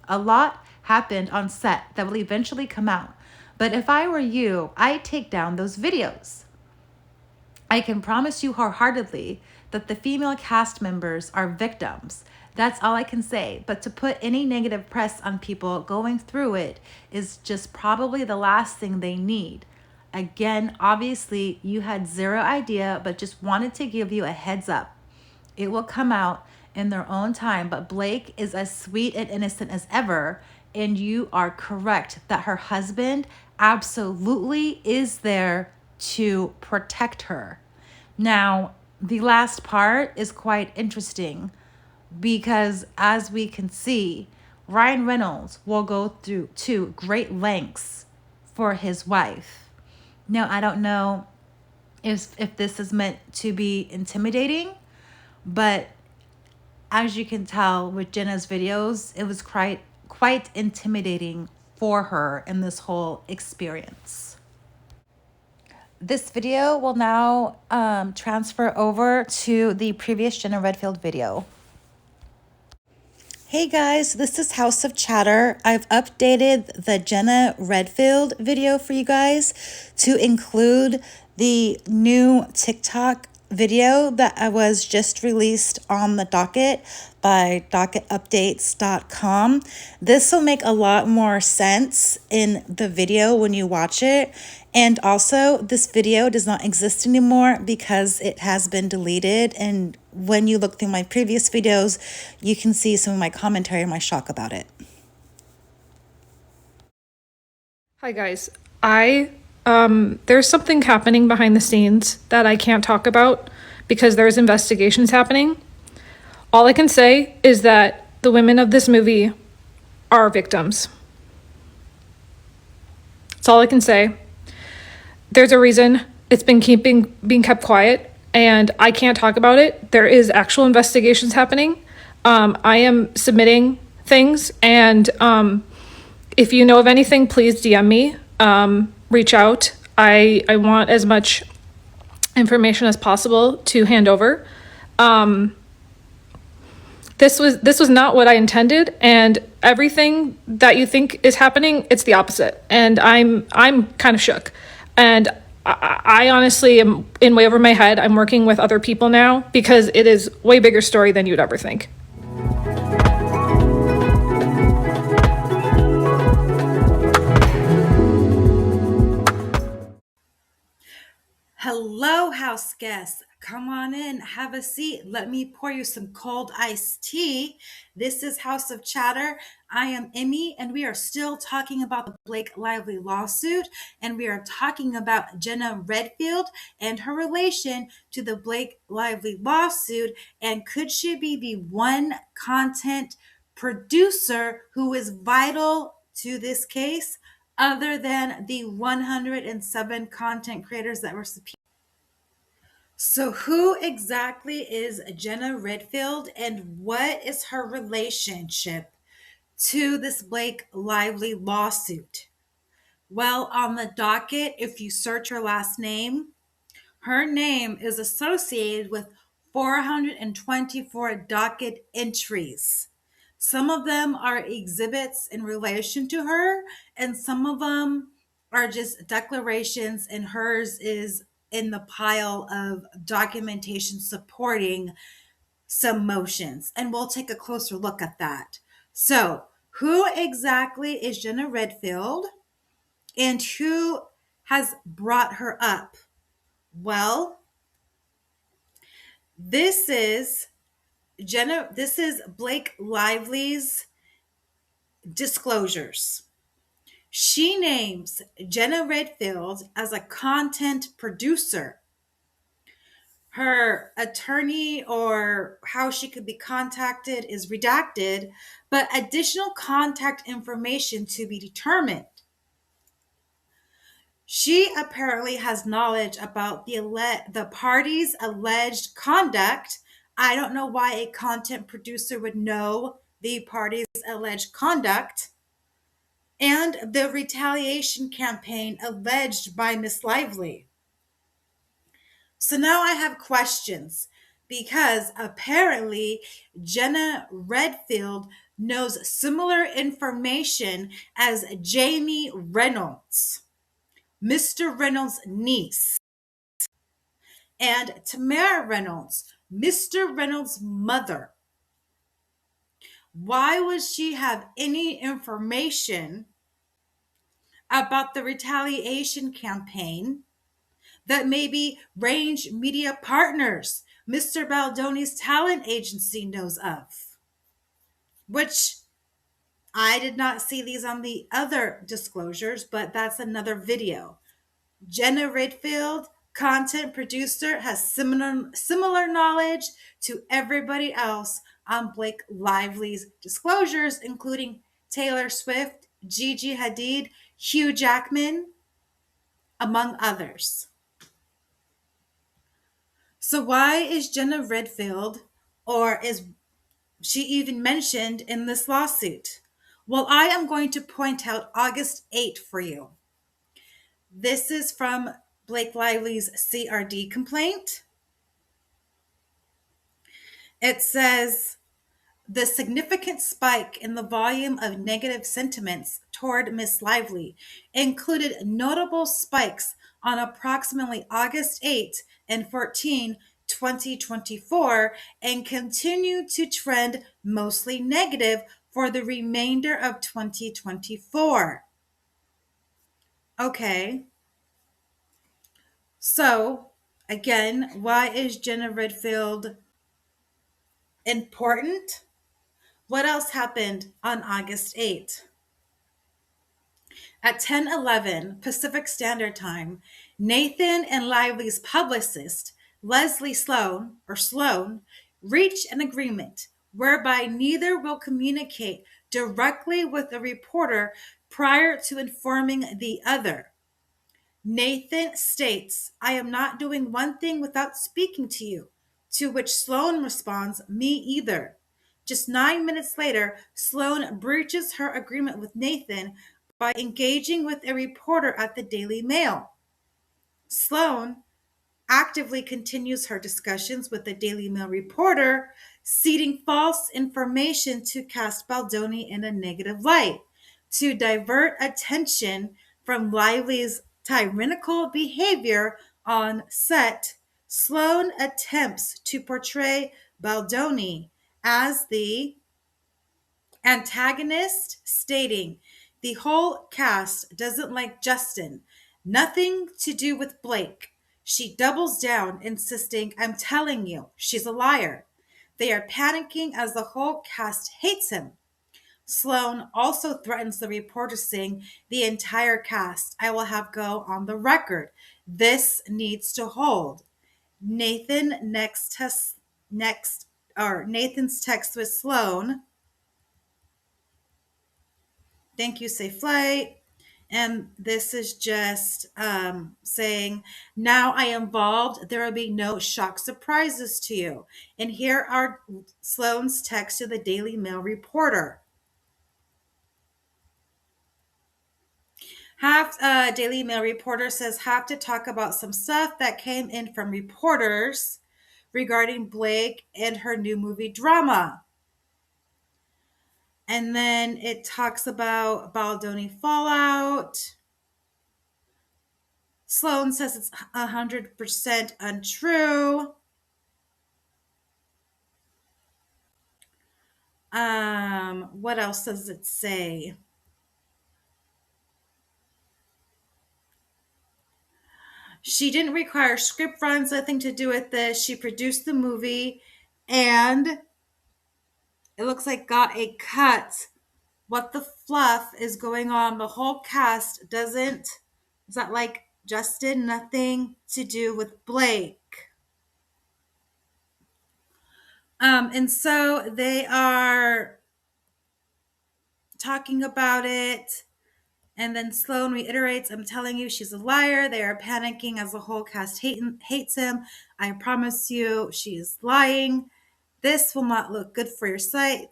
A lot happened on set that will eventually come out. But if I were you, I'd take down those videos. I can promise you wholeheartedly that the female cast members are victims. That's all I can say. But to put any negative press on people going through it is just probably the last thing they need. Again, obviously, you had zero idea, but just wanted to give you a heads up. It will come out in their own time, but Blake is as sweet and innocent as ever. And you are correct that her husband absolutely is there to protect her." Now, the last part is quite interesting because, as we can see, Ryan Reynolds will go through to great lengths for his wife. Now, I don't know if this is meant to be intimidating, but as you can tell with Jenna's videos, it was quite intimidating for her in this whole experience. This video will now transfer over to the previous Jenna Redfield video. Hey guys, this is House of Chatter. I've updated the Jenna Redfield video for you guys to include the new TikTok video that was just released on the docket by docketupdates.com. This will make a lot more sense in the video when you watch it. And also, this video does not exist anymore because it has been deleted. And when you look through my previous videos, you can see some of my commentary and my shock about it. Hi guys. There's something happening behind the scenes that I can't talk about because there's investigations happening. All I can say is that the women of this movie are victims. That's all I can say. There's a reason it's been being kept quiet, and I can't talk about it. There is actual investigations happening. I am submitting things, and if you know of anything, please DM me. Reach out. I want as much information as possible to hand over. This was not what I intended, and everything that you think is happening, it's the opposite. And I'm kind of shook. And I honestly am in way over my head. I'm working with other people now because it is way bigger story than you'd ever think. Hello, house guests. Come on in, have a seat. Let me pour you some cold iced tea. This is House of Chatter. I am Emmy, and we are still talking about the Blake Lively lawsuit, and we are talking about Jenna Redfield and her relation to the Blake Lively lawsuit, and could she be the one content producer who is vital to this case other than the 107 content creators that were subpoenaed? So, who exactly is Jenna Redfield and what is her relationship to this Blake Lively lawsuit? Well, on the docket, if you search her last name, her name is associated with 424 docket entries. Some of them are exhibits in relation to her, and some of them are just declarations, and hers is in the pile of documentation supporting some motions. And we'll take a closer look at that. So, who exactly is Jenna Redfield and who has brought her up? Well, this is Jenna, this is Blake Lively's disclosures. She names Jenna Redfield as a content producer. Her attorney or how she could be contacted is redacted, but additional contact information to be determined. She apparently has knowledge about the party's alleged conduct. I don't know why a content producer would know the party's alleged conduct and the retaliation campaign alleged by Miss Lively. So now I have questions because apparently Jenna Redfield knows similar information as Jamie Reynolds, Mr. Reynolds' niece, and Tamara Reynolds, Mr. Reynolds' mother. Why would she have any information about the retaliation campaign that maybe Range Media Partners, Mr. Baldoni's talent agency, knows of? Which I did not see these on the other disclosures, but that's another video. Jenna Redfield, content producer, has similar knowledge to everybody else on Blake Lively's disclosures, including Taylor Swift, Gigi Hadid, Hugh Jackman, among others. So why is Jenna Redfield, or is she even mentioned in this lawsuit? Well, I am going to point out August 8 for you. This is from Blake Lively's CRD complaint. It says, the significant spike in the volume of negative sentiments toward Miss Lively included notable spikes on approximately August 8 and 14, 2024, and continued to trend mostly negative for the remainder of 2024. Okay. So, again, why is Jenna Redfield important? What else happened on August 8th? At 10:11 Pacific Standard Time, Nathan and Lively's publicist, Leslie Sloan, reached an agreement whereby neither will communicate directly with the reporter prior to informing the other. Nathan states, I am not doing one thing without speaking to you, to which Sloan responds, me either. Just 9 minutes later, Sloan breaches her agreement with Nathan by engaging with a reporter at the Daily Mail. Sloan actively continues her discussions with the Daily Mail reporter, seeding false information to cast Baldoni in a negative light, to divert attention from Lively's tyrannical behavior on set. Sloan attempts to portray Baldoni as the antagonist, stating, the whole cast doesn't like Justin. Nothing to do with Blake. She doubles down, insisting, I'm telling you, she's a liar. They are panicking as the whole cast hates him. Sloan also threatens the reporter, saying, the entire cast I will have go on the record. This needs to hold. Nathan's text with Sloan. Thank you, Safe Flight. And this is just saying, now I am involved. There will be no shock surprises to you. And here are Sloan's text to the Daily Mail reporter. Daily Mail reporter says, have to talk about some stuff that came in from reporters regarding Blake and her new movie drama. And then it talks about Baldoni fallout. Sloan says it's 100% untrue. What else does it say? She didn't require script runs, nothing to do with this. She produced the movie, and it looks like got a cut. What the fluff is going on? The whole cast doesn't, is that like Justin? Nothing to do with Blake. And so they are talking about it. And then Sloan reiterates, I'm telling you, she's a liar. They are panicking as the whole cast hates him. I promise you, she is lying. This will not look good for your site.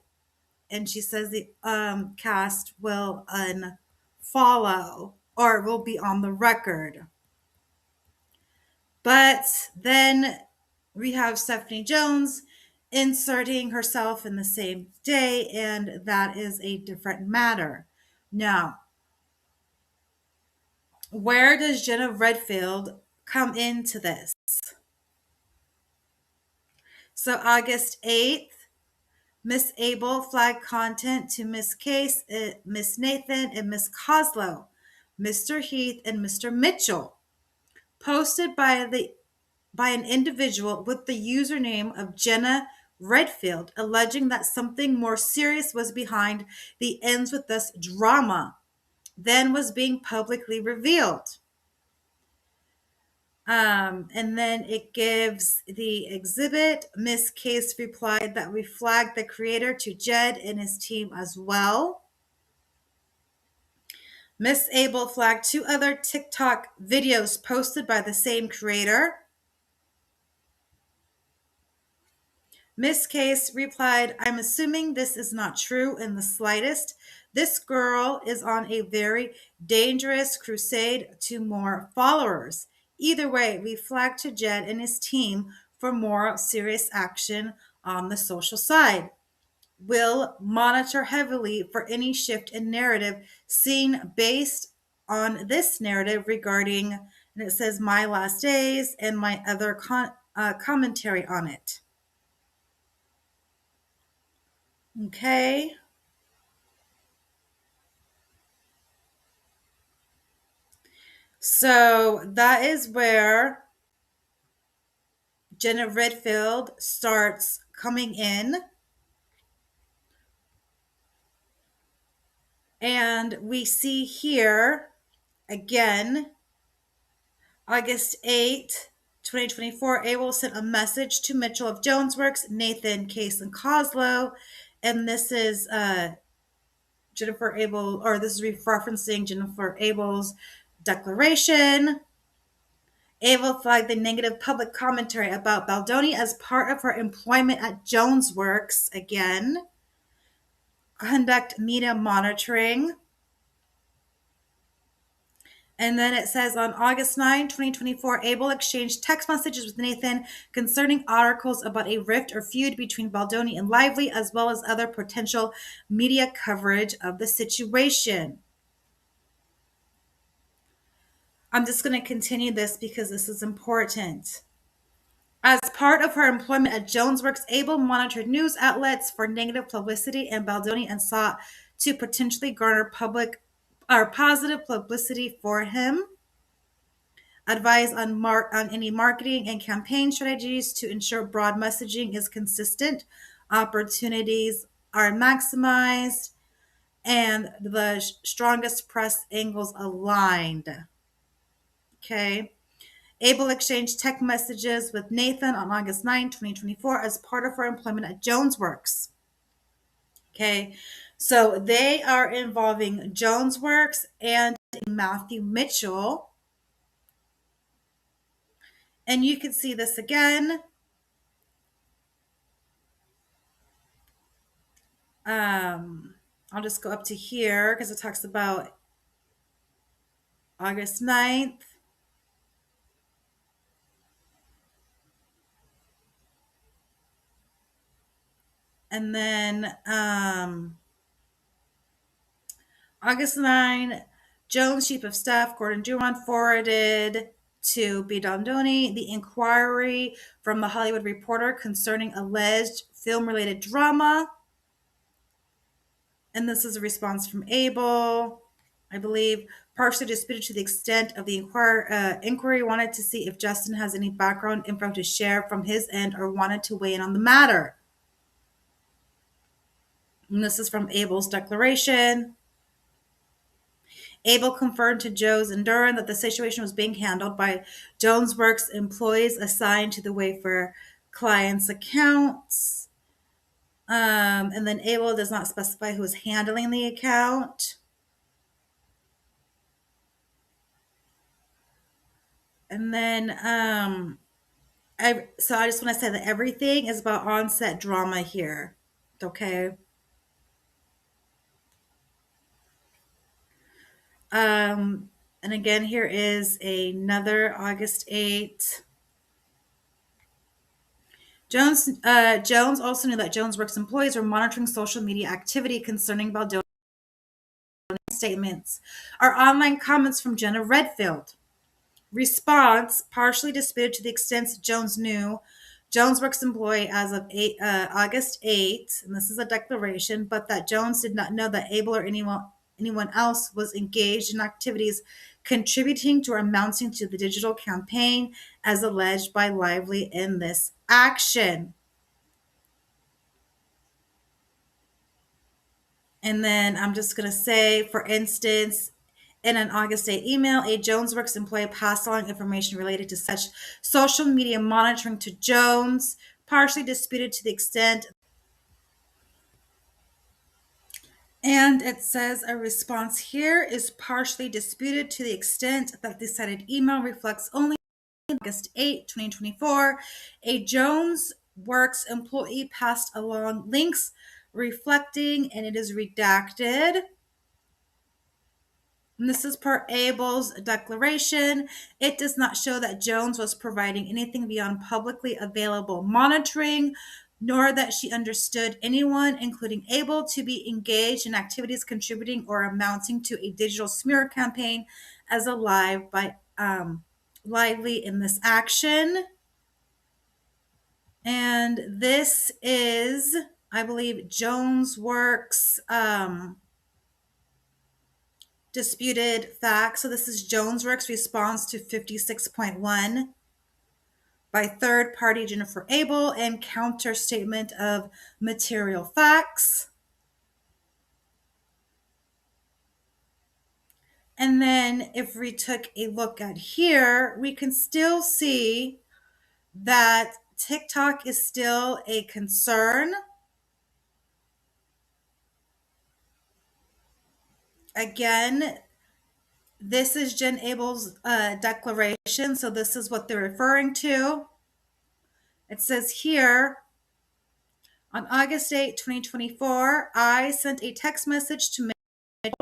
And she says the cast will unfollow or will be on the record. But then we have Stephanie Jones inserting herself in the same day, and that is a different matter. Now, where does Jenna Redfield come into this? So August 8th, Miss Abel flagged content to Miss Case, Miss Nathan, and Miss Coslow, Mr. Heath, and Mr. Mitchell, posted by an individual with the username of Jenna Redfield, alleging that something more serious was behind the ends with us drama than was being publicly revealed. And then it gives the exhibit. Miss Case replied that we flagged the creator to Jed and his team as well. Miss Abel flagged 2 other TikTok videos posted by the same creator. Miss Case replied, I'm assuming this is not true in the slightest. This girl is on a very dangerous crusade to more followers. Either way, we flagged to Jed and his team for more serious action on the social side. We'll monitor heavily for any shift in narrative seen based on this narrative regarding, and it says my last days and my other commentary on it. Okay. So that is where Jenna Redfield starts coming in. And we see here again, August 8th, 2024, Abel sent a message to Mitchell of Jonesworks, Nathan, Case, and Coslow. And this is Jennifer Abel, or this is referencing Jennifer Abel's declaration. Abel flagged the negative public commentary about Baldoni as part of her employment at Jonesworks. Again, conduct media monitoring. And then it says on August 9, 2024, Abel exchanged text messages with Nathan concerning articles about a rift or feud between Baldoni and Lively, as well as other potential media coverage of the situation. I'm just going to continue this because this is important. As part of her employment at Jonesworks, Abel monitored news outlets for negative publicity and Baldoni and sought to potentially garner public or positive publicity for him. Advise on any marketing and campaign strategies to ensure broad messaging is consistent, opportunities are maximized, and the strongest press angles aligned. Okay. Abel exchanged text messages with Nathan on August 9, 2024, as part of her employment at Jonesworks. Okay, so they are involving Jonesworks and Matthew Mitchell. And you can see this again. I'll just go up to here because it talks about August 9th. And then August 9, Jones, Chief of Staff, Gordon Juwan, forwarded to Baldoni the inquiry from the Hollywood Reporter concerning alleged film-related drama. And this is a response from Abel, I believe, partially disputed to the extent of the inquiry, wanted to see if Justin has any background info to share from his end or wanted to weigh in on the matter. And this is from Abel's declaration. Abel confirmed to Jones and Duran that the situation was being handled by Jones Works employees assigned to the Wayfair clients' accounts. And then Abel does not specify who is handling the account. And then so I just want to say that everything is about on-set drama here. Okay. And again, here is another August 8th. Jones also knew that Jones Works employees were monitoring social media activity concerning Baldoni statements. Our online comments from Jenna Redfield. Response partially disputed to the extent Jones knew Jones Works employee as of August 8th, and this is a declaration, but that Jones did not know that Abel or anyone else was engaged in activities contributing to or amounting to the digital campaign as alleged by Lively in this action. And then I'm just going to say, for instance, in an August 8 email, a Jones Works employee passed along information related to such social media monitoring to Jones, partially disputed to the extent. And it says a response here is partially disputed to the extent that the cited email reflects only August 8, 2024. A Jones Works employee passed along links reflecting, and it is redacted. And this is per Abel's declaration. It does not show that Jones was providing anything beyond publicly available monitoring, nor that she understood anyone, including Abel, to be engaged in activities contributing or amounting to a digital smear campaign as alive by Lively in this action. And this is, I believe, Jones Works disputed facts. So this is Jones Works response to 56.1 by third party Jennifer Abel and counter statement of material facts. And then if we took a look at here, we can still see that TikTok is still a concern. Again, this is Jen Abel's declaration. So this is what they're referring to. It says here, on August 8, 2024, I sent a text message to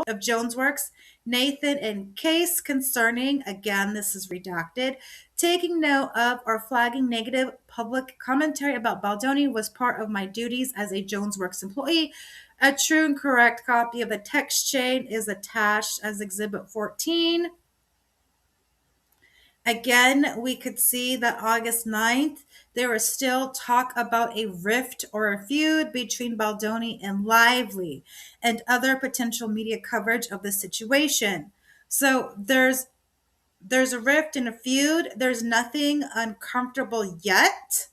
of Jones Works, Nathan, and Case concerning, again, this is redacted, taking note of or flagging negative public commentary about Baldoni was part of my duties as a Jones Works employee. A true and correct copy of the text chain is attached as Exhibit 14. Again, we could see that August 9th, there was still talk about a rift or a feud between Baldoni and Lively and other potential media coverage of the situation. So there's a rift and a feud. There's nothing uncomfortable yet.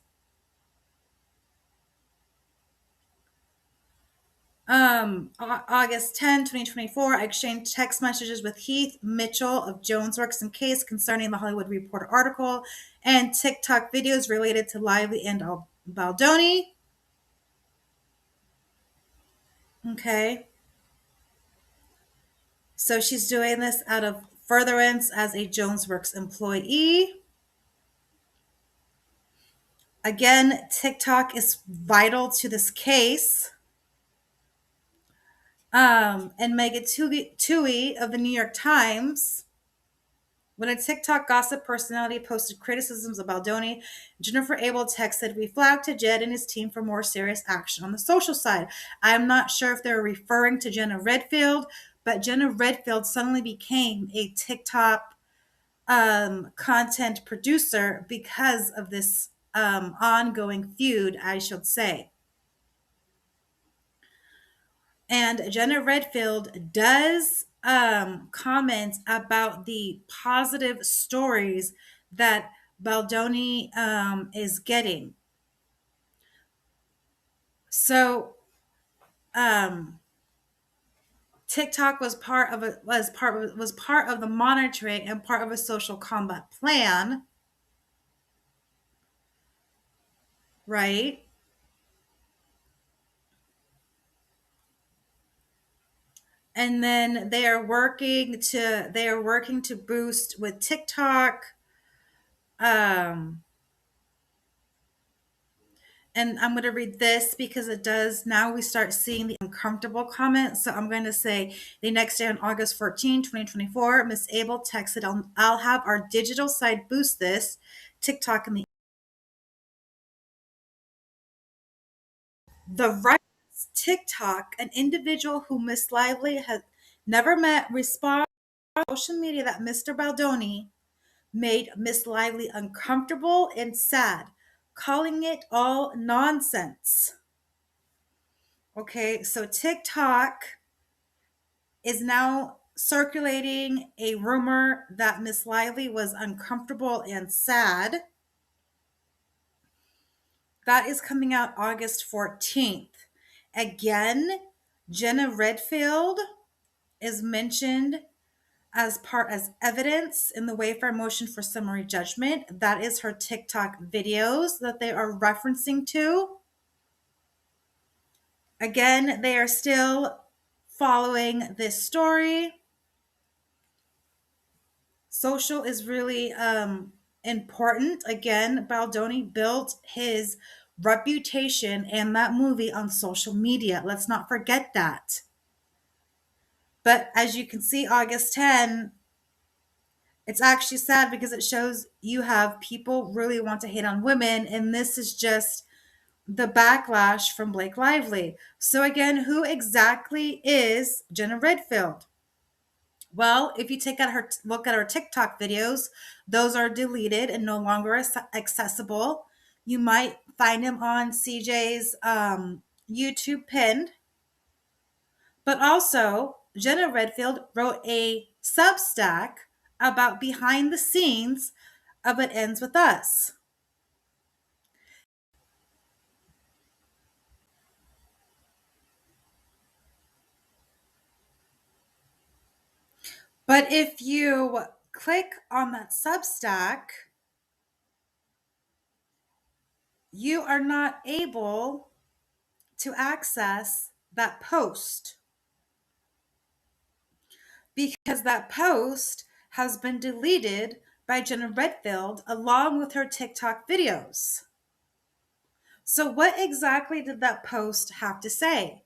August 10, 2024, I exchanged text messages with Heath Mitchell of Jones Works and Case concerning the Hollywood Reporter article and TikTok videos related to Lively and Baldoni. Okay. So she's doing this out of furtherance as a Jones Works employee. Again, TikTok is vital to this case. And Megan Toohey of the New York Times, when a TikTok gossip personality posted criticisms of Baldoni, Jennifer Abel texted, "We flagged to Jed and his team for more serious action on the social side." I'm not sure if they're referring to Jenna Redfield, but Jenna Redfield suddenly became a TikTok content producer because of this ongoing feud, I should say. And Jenna Redfield does comment about the positive stories that Baldoni is getting. So um, TikTok was part of the monitoring and part of a social combat plan, right? And then they are working to boost with TikTok. Um, and I'm going to read this because it does. Now we start seeing the uncomfortable comments. So I'm going to say the next day on August 14, 2024, Miss Abel texted, I'll have our digital side boost this. TikTok and the right TikTok, an individual who Miss Lively has never met, respond on social media that Mr. Baldoni made Miss Lively uncomfortable and sad, calling it all nonsense. Okay, so TikTok is now circulating a rumor that Miss Lively was uncomfortable and sad. That is coming out August 14th. Again, Jenna Redfield is mentioned as evidence in the waiver motion for summary judgment. That is her TikTok videos that they are referencing to. Again, they are still following this story. Social is really important. Again, Baldoni built his reputation and that movie on social media. Let's not forget that. But as you can see, August 10, it's actually sad because it shows you have people really want to hate on women, and this is just the backlash from Blake Lively. So again, who exactly is Jenna Redfield? Well, if you look at her TikTok videos, those are deleted and no longer accessible. You might find him on CJ's YouTube pinned. But also, Jenna Redfield wrote a Substack about behind the scenes of It Ends With Us. But if you click on that Substack, you are not able to access that post because that post has been deleted by Jenna Redfield along with her TikTok videos. So, what exactly did that post have to say?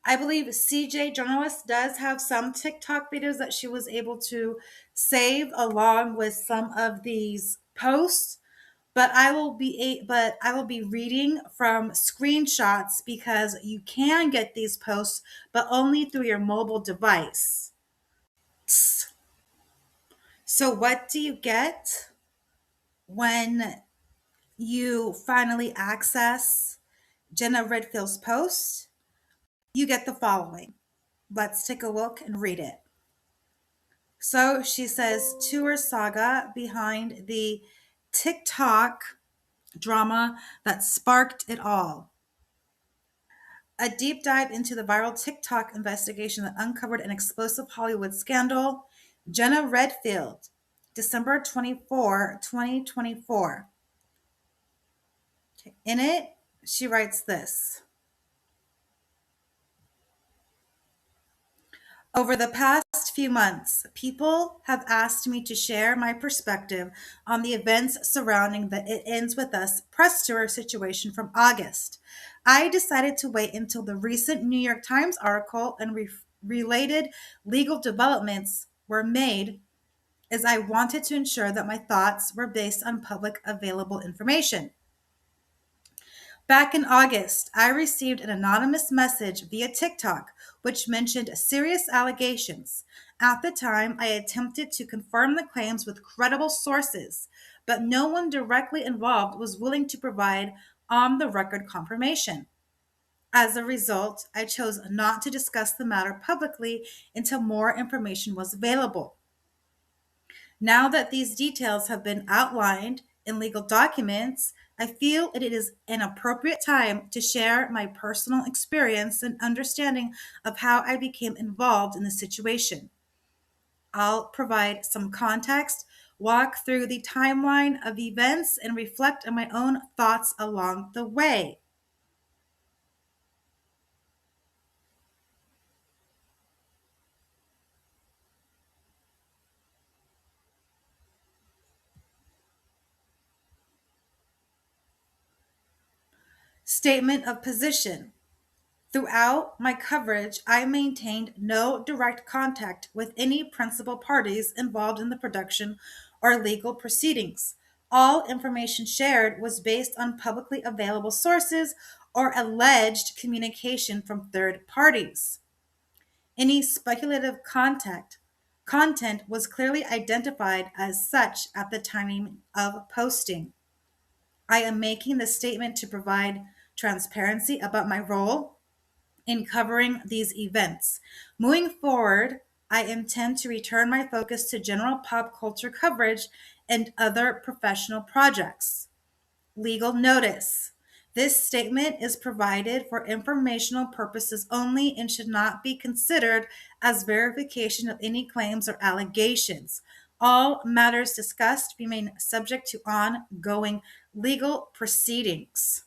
I believe CJ Journalist does have some TikTok videos that she was able to save along with some of these posts, but I will be reading from screenshots because you can get these posts but only through your mobile device. So what do you get when you finally access Jenna Redfield's post? You get the following. Let's take a look and read it. So she says, tour saga behind the TikTok drama that sparked it all. A deep dive into the viral TikTok investigation that uncovered an explosive Hollywood scandal. Jenna Redfield, December 24, 2024. In it, she writes this. Over the past few months, people have asked me to share my perspective on the events surrounding the It Ends With Us press tour situation from August. I decided to wait until the recent New York Times article and related legal developments were made, as I wanted to ensure that my thoughts were based on public available information. Back in August, I received an anonymous message via TikTok which mentioned serious allegations. At the time, I attempted to confirm the claims with credible sources, but no one directly involved was willing to provide on the record confirmation. As a result, I chose not to discuss the matter publicly until more information was available. Now that these details have been outlined in legal documents, I feel it is an appropriate time to share my personal experience and understanding of how I became involved in the situation. I'll provide some context, walk through the timeline of events, and reflect on my own thoughts along the way. Statement of position. Throughout my coverage, I maintained no direct contact with any principal parties involved in the production or legal proceedings. All information shared was based on publicly available sources or alleged communication from third parties. Any speculative content was clearly identified as such at the time of posting. I am making this statement to provide transparency about my role in covering these events. Moving forward, I intend to return my focus to general pop culture coverage and other professional projects. Legal notice. This statement is provided for informational purposes only and should not be considered as verification of any claims or allegations. All matters discussed remain subject to ongoing legal proceedings.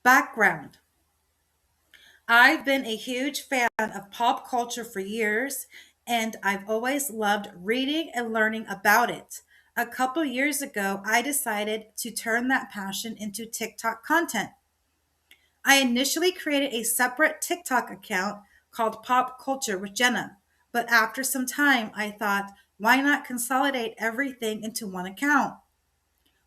Background. I've been a huge fan of pop culture for years, and I've always loved reading and learning about it. A couple years ago, I decided to turn that passion into TikTok content. I initially created a separate TikTok account called Pop Culture with Jenna, but after some time, I thought, why not consolidate everything into one account?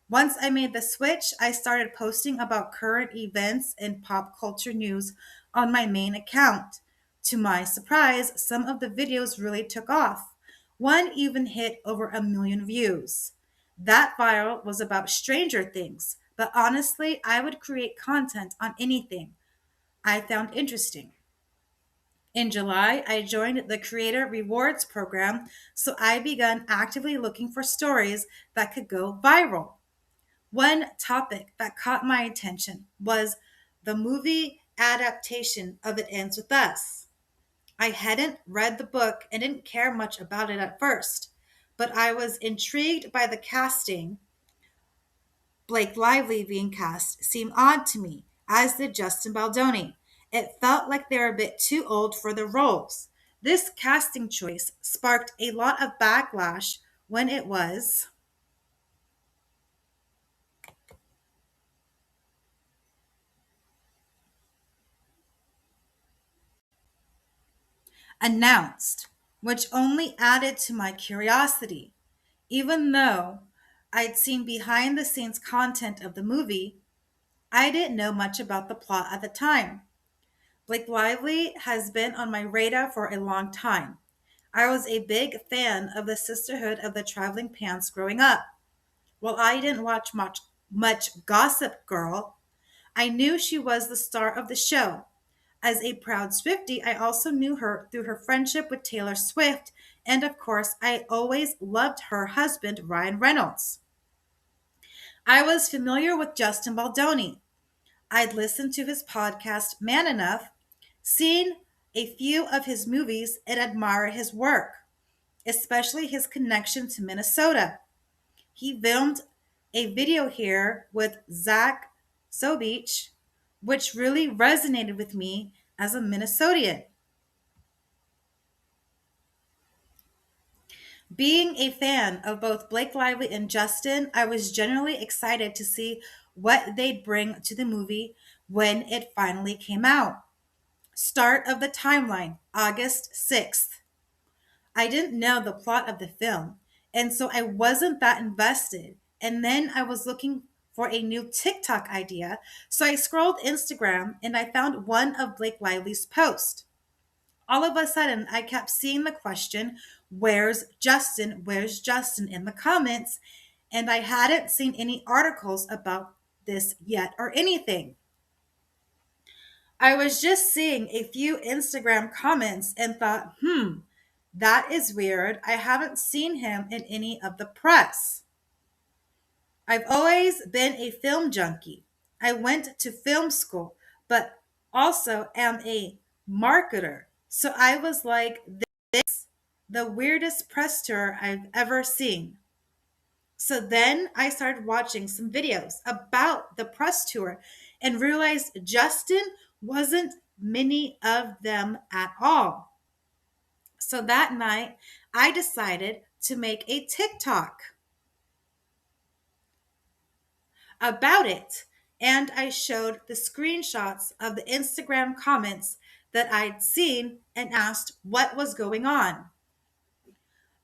Once I made the switch, I started posting about current events and pop culture news on my main account. To my surprise, some of the videos really took off. One even hit over 1 million views. That viral was about Stranger Things, but honestly, I would create content on anything I found interesting. In July, I joined the Creator Rewards program, so I began actively looking for stories that could go viral. One topic that caught my attention was the movie adaptation of It Ends With Us. I hadn't read the book and didn't care much about it at first, but I was intrigued by the casting. Blake Lively being cast seemed odd to me, as did Justin Baldoni. It felt like they were a bit too old for the roles. This casting choice sparked a lot of backlash when it was announced, which only added to my curiosity. Even though I'd seen behind the scenes content of the movie, I didn't know much about the plot at the time. Blake Lively has been on my radar for a long time. I was a big fan of the Sisterhood of the Traveling Pants growing up. While I didn't watch much Gossip Girl, I knew she was the star of the show. As a proud Swiftie, I also knew her through her friendship with Taylor Swift, and of course, I always loved her husband, Ryan Reynolds. I was familiar with Justin Baldoni. I'd listened to his podcast, Man Enough, seen a few of his movies, and admired his work, especially his connection to Minnesota. He filmed a video here with Zach Sobich, which really resonated with me as a Minnesotan. Being a fan of both Blake Lively and Justin, I was genuinely excited to see what they'd bring to the movie when it finally came out. Start of the timeline, August 6th. I didn't know the plot of the film, and so I wasn't that invested. And then I was looking for a new TikTok idea, so I scrolled Instagram and I found one of Blake Lively's posts. All of a sudden, I kept seeing the question, where's Justin? Where's Justin in the comments? And I hadn't seen any articles about this yet or anything. I was just seeing a few Instagram comments and thought, That is weird. I haven't seen him in any of the press. I've always been a film junkie. I went to film school, but also am a marketer. So I was like, this the weirdest press tour I've ever seen. So then I started watching some videos about the press tour and realized Justin wasn't many of them at all. So that night, I decided to make a TikTok about it. And I showed the screenshots of the Instagram comments that I'd seen and asked what was going on.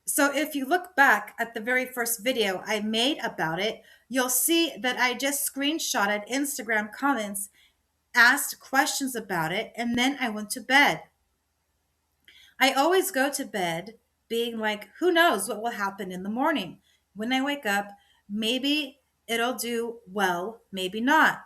So if you look back at the very first video I made about it, you'll see that I just screenshotted Instagram comments, asked questions about it, and then I went to bed. I always go to bed being like, who knows what will happen in the morning? When I wake up, maybe it'll do well, maybe not.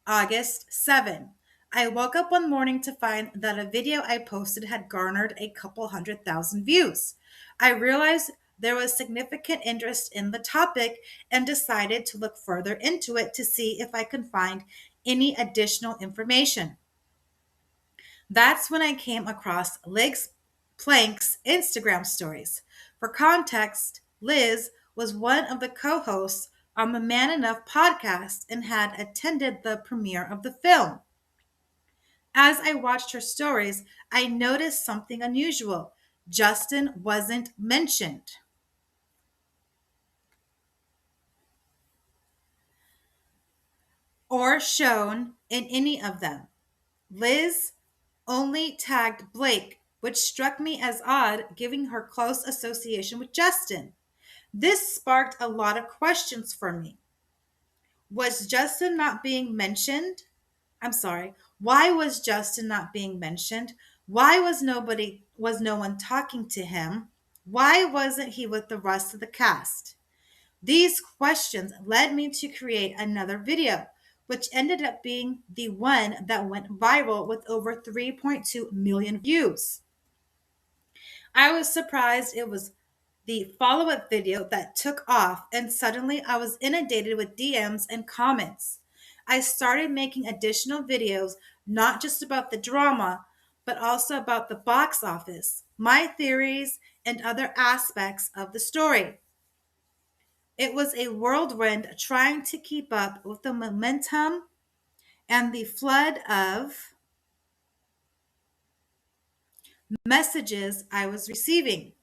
August 7. I woke up one morning to find that a video I posted had garnered a couple 100,000 views. I realized there was significant interest in the topic and decided to look further into it to see if I could find any additional information. That's when I came across Liz Plank's Instagram stories. For context, Liz was one of the co hosts on the Man Enough podcast and had attended the premiere of the film. As I watched her stories, I noticed something unusual. Justin wasn't mentioned or shown in any of them. Liz only tagged Blake, which struck me as odd given her close association with Justin. This sparked a lot of questions for me. Was Justin not being mentioned? I'm sorry. Why was Justin not being mentioned? Why was no one talking to him? Why wasn't he with the rest of the cast? These questions led me to create another video, which ended up being the one that went viral with over 3.2 million views. I was surprised it was the follow up video that took off, and suddenly I was inundated with DMs and comments. I started making additional videos, not just about the drama, but also about the box office, my theories, and other aspects of the story. It was a whirlwind trying to keep up with the momentum and the flood of messages I was receiving.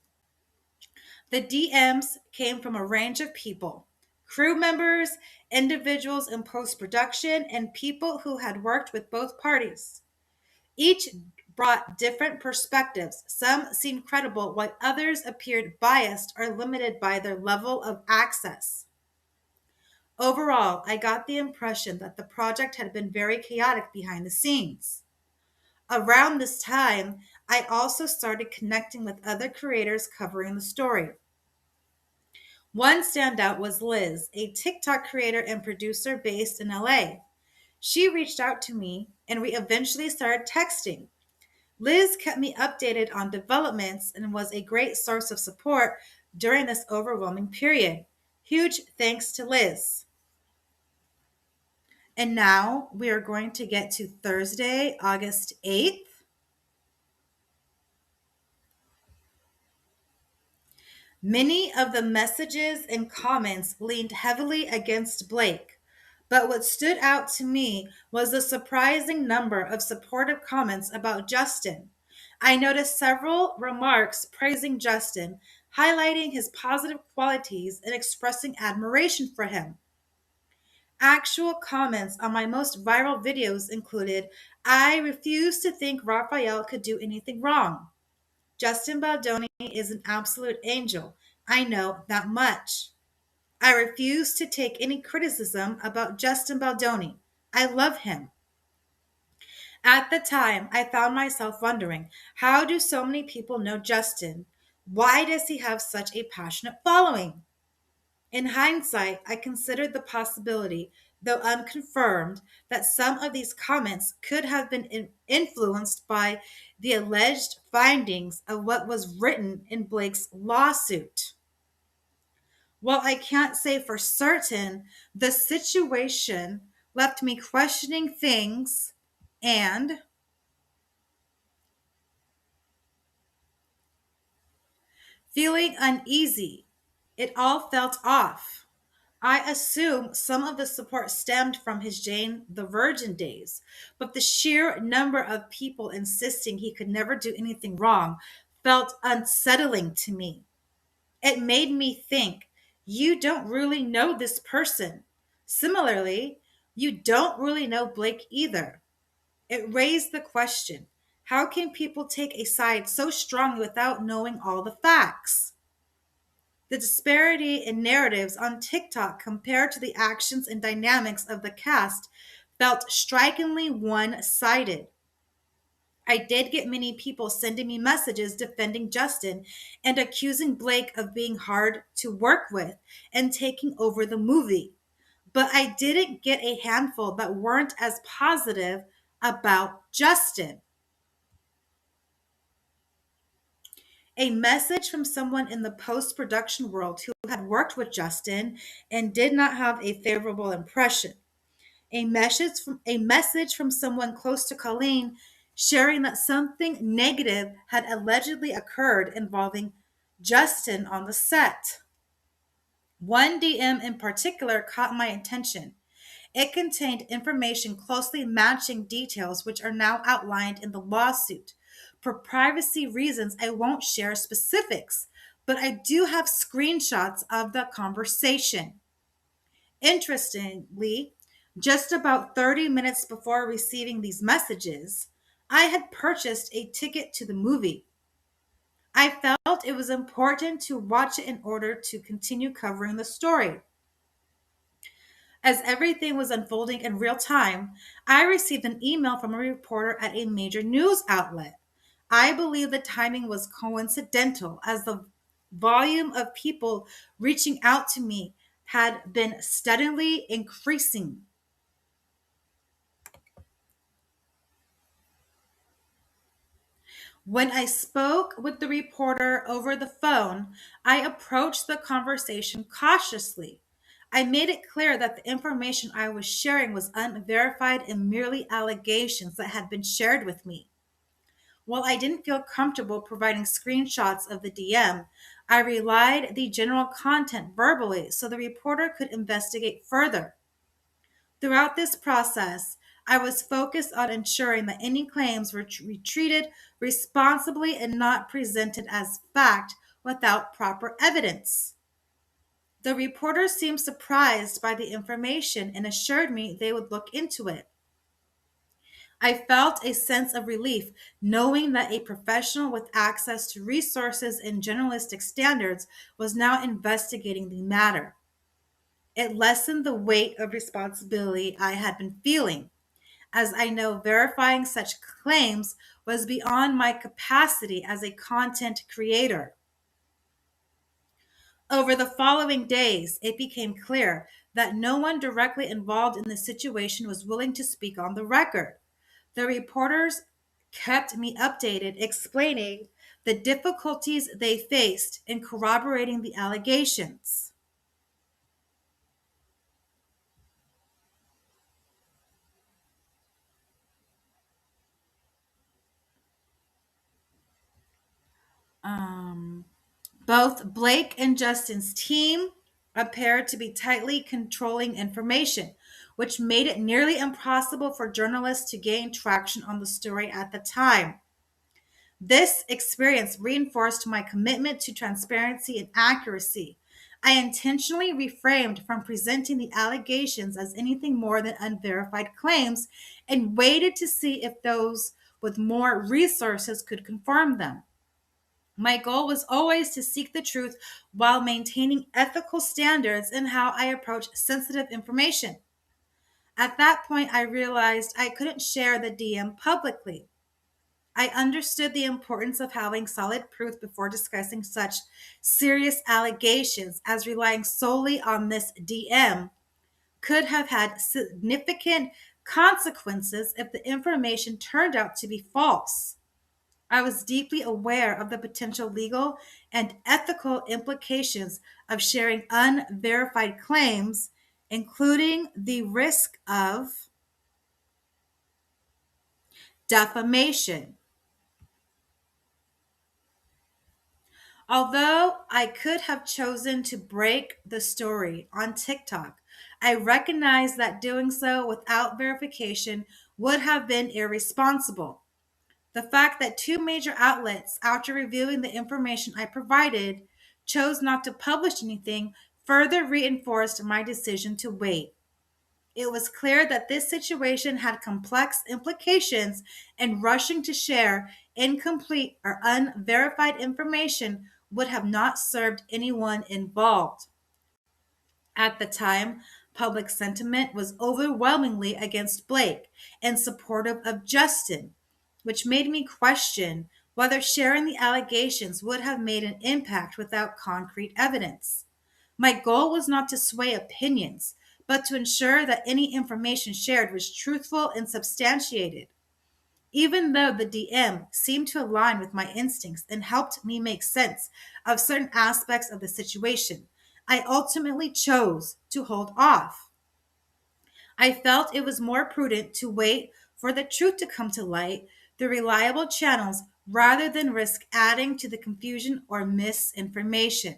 The DMs came from a range of people: crew members, individuals in post production, and people who had worked with both parties. Each brought different perspectives. Some seemed credible, while others appeared biased or limited by their level of access. Overall, I got the impression that the project had been very chaotic behind the scenes. Around this time, I also started connecting with other creators covering the story. One standout was Liz, a TikTok creator and producer based in LA. She reached out to me and we eventually started texting. Liz kept me updated on developments and was a great source of support during this overwhelming period. Huge thanks to Liz. And now we are going to get to Thursday, August 8th. Many of the messages and comments leaned heavily against Blake, but what stood out to me was the surprising number of supportive comments about Justin. I noticed several remarks praising Justin, highlighting his positive qualities and expressing admiration for him. Actual comments on my most viral videos included, I refuse to think Raphael could do anything wrong. Justin Baldoni is an absolute angel. I know that much. I refuse to take any criticism about Justin Baldoni. I love him. At the time, I found myself wondering, how do so many people know Justin? Why does he have such a passionate following? In hindsight, I considered the possibility though unconfirmed, that some of these comments could have been influenced by the alleged findings of what was written in Blake's lawsuit. While I can't say for certain, the situation left me questioning things and feeling uneasy. It all felt off. I assume some of the support stemmed from his Jane the Virgin days, but the sheer number of people insisting he could never do anything wrong felt unsettling to me. It made me think, you don't really know this person. Similarly, you don't really know Blake either. It raised the question, how can people take a side so strongly without knowing all the facts? The disparity in narratives on TikTok compared to the actions and dynamics of the cast felt strikingly one sided. I did get many people sending me messages defending Justin and accusing Blake of being hard to work with and taking over the movie. But I didn't get a handful that weren't as positive about Justin. A message from someone in the post production world who had worked with Justin and did not have a favorable impression. A message from someone close to Colleen sharing that something negative had allegedly occurred involving Justin on the set. One DM in particular caught my attention. It contained information closely matching details which are now outlined in the lawsuit. For privacy reasons, I won't share specifics, but I do have screenshots of the conversation. Interestingly, just about 30 minutes before receiving these messages, I had purchased a ticket to the movie. I felt it was important to watch it in order to continue covering the story. As everything was unfolding in real time, I received an email from a reporter at a major news outlet. I believe the timing was coincidental, as the volume of people reaching out to me had been steadily increasing. When I spoke with the reporter over the phone, I approached the conversation cautiously. I made it clear that the information I was sharing was unverified and merely allegations that had been shared with me. While I didn't feel comfortable providing screenshots of the DM, I relied the general content verbally so the reporter could investigate further. Throughout this process, I was focused on ensuring that any claims were treated responsibly and not presented as fact without proper evidence. The reporters seemed surprised by the information and assured me they would look into it. I felt a sense of relief knowing that a professional with access to resources and journalistic standards was now investigating the matter. It lessened the weight of responsibility I had been feeling, as I know verifying such claims was beyond my capacity as a content creator. Over the following days, it became clear that no one directly involved in the situation was willing to speak on the record. The reporters kept me updated, explaining the difficulties they faced in corroborating the allegations. Um, Both Blake and Justin's team appeared to be tightly controlling information, which made it nearly impossible for journalists to gain traction on the story at the time. This experience reinforced my commitment to transparency and accuracy. I intentionally refrained from presenting the allegations as anything more than unverified claims and waited to see if those with more resources could confirm them. My goal was always to seek the truth while maintaining ethical standards in how I approach sensitive information. At that point, I realized I couldn't share the DM publicly. I understood the importance of having solid proof before discussing such serious allegations, as relying solely on this DM could have had significant consequences if the information turned out to be false. I was deeply aware of the potential legal and ethical implications of sharing unverified claims, including the risk of defamation. Although I could have chosen to break the story on TikTok, I recognize that doing so without verification would have been irresponsible. The fact that two major outlets, after reviewing the information I provided, chose not to publish anything further reinforced my decision to wait. It was clear that this situation had complex implications, and rushing to share incomplete or unverified information would have not served anyone involved. At the time, public sentiment was overwhelmingly against Blake and supportive of Justin, which made me question whether sharing the allegations would have made an impact without concrete evidence. My goal was not to sway opinions, but to ensure that any information shared was truthful and substantiated. Even though the DM seemed to align with my instincts and helped me make sense of certain aspects of the situation, I ultimately chose to hold off. I felt it was more prudent to wait for the truth to come to light through reliable channels rather than risk adding to the confusion or misinformation.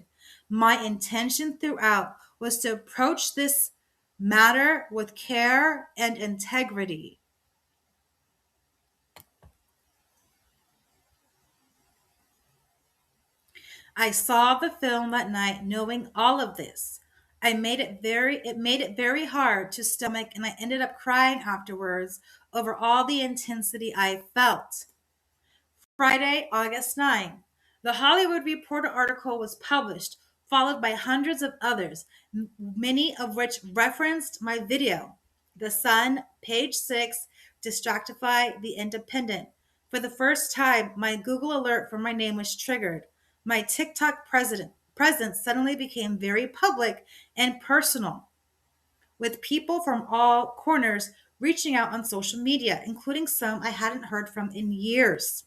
My intention throughout was to approach this matter with care and integrity. I saw the film that night knowing all of this. It made it very hard to stomach, and I ended up crying afterwards over all the intensity I felt. Friday, August 9. The Hollywood Reporter article was published, followed by hundreds of others, many of which referenced my video. The Sun, Page 6, Distractify, The Independent. For the first time, my Google alert for my name was triggered. My TikTok presence suddenly became very public and personal, with people from all corners reaching out on social media, including some I hadn't heard from in years.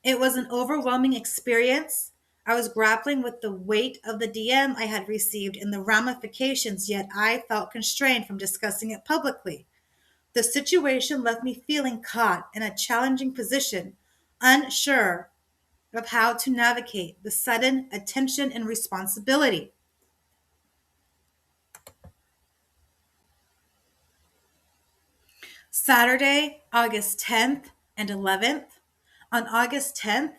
It was an overwhelming experience. I was grappling with the weight of the DM I had received and the ramifications, yet I felt constrained from discussing it publicly. The situation left me feeling caught in a challenging position, unsure of how to navigate the sudden attention and responsibility. Saturday, August 10th and 11th. On August 10th,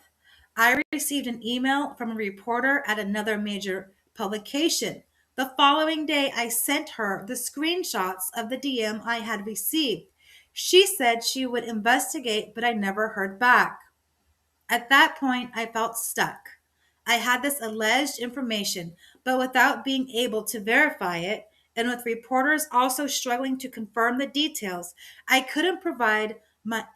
I received an email from a reporter at another major publication. The following day, I sent her the screenshots of the DM I had received. She said she would investigate, but I never heard back. At that point, I felt stuck. I had this alleged information, but without being able to verify it, and with reporters also struggling to confirm the details, I couldn't provide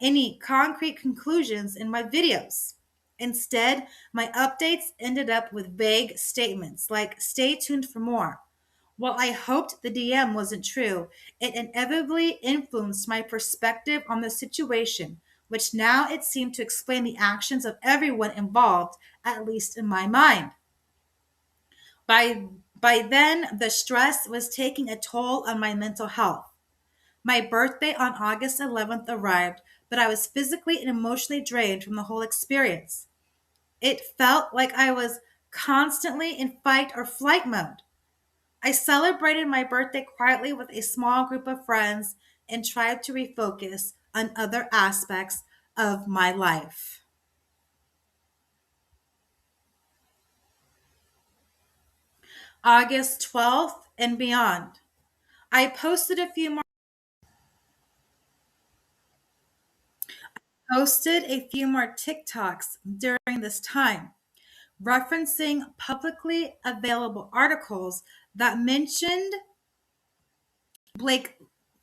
any concrete conclusions in my videos. Instead, my updates ended up with vague statements like, "Stay tuned for more." While I hoped the DM wasn't true, it inevitably influenced my perspective on the situation, which now it seemed to explain the actions of everyone involved, at least in my mind. By, by then, the stress was taking a toll on my mental health. My birthday on August 11th arrived, but I was physically and emotionally drained from the whole experience. It felt like I was constantly in fight or flight mode. I celebrated my birthday quietly with a small group of friends and tried to refocus on other aspects of my life. August 12th and beyond. I posted a few more TikToks during this time, referencing publicly available articles that mentioned Blake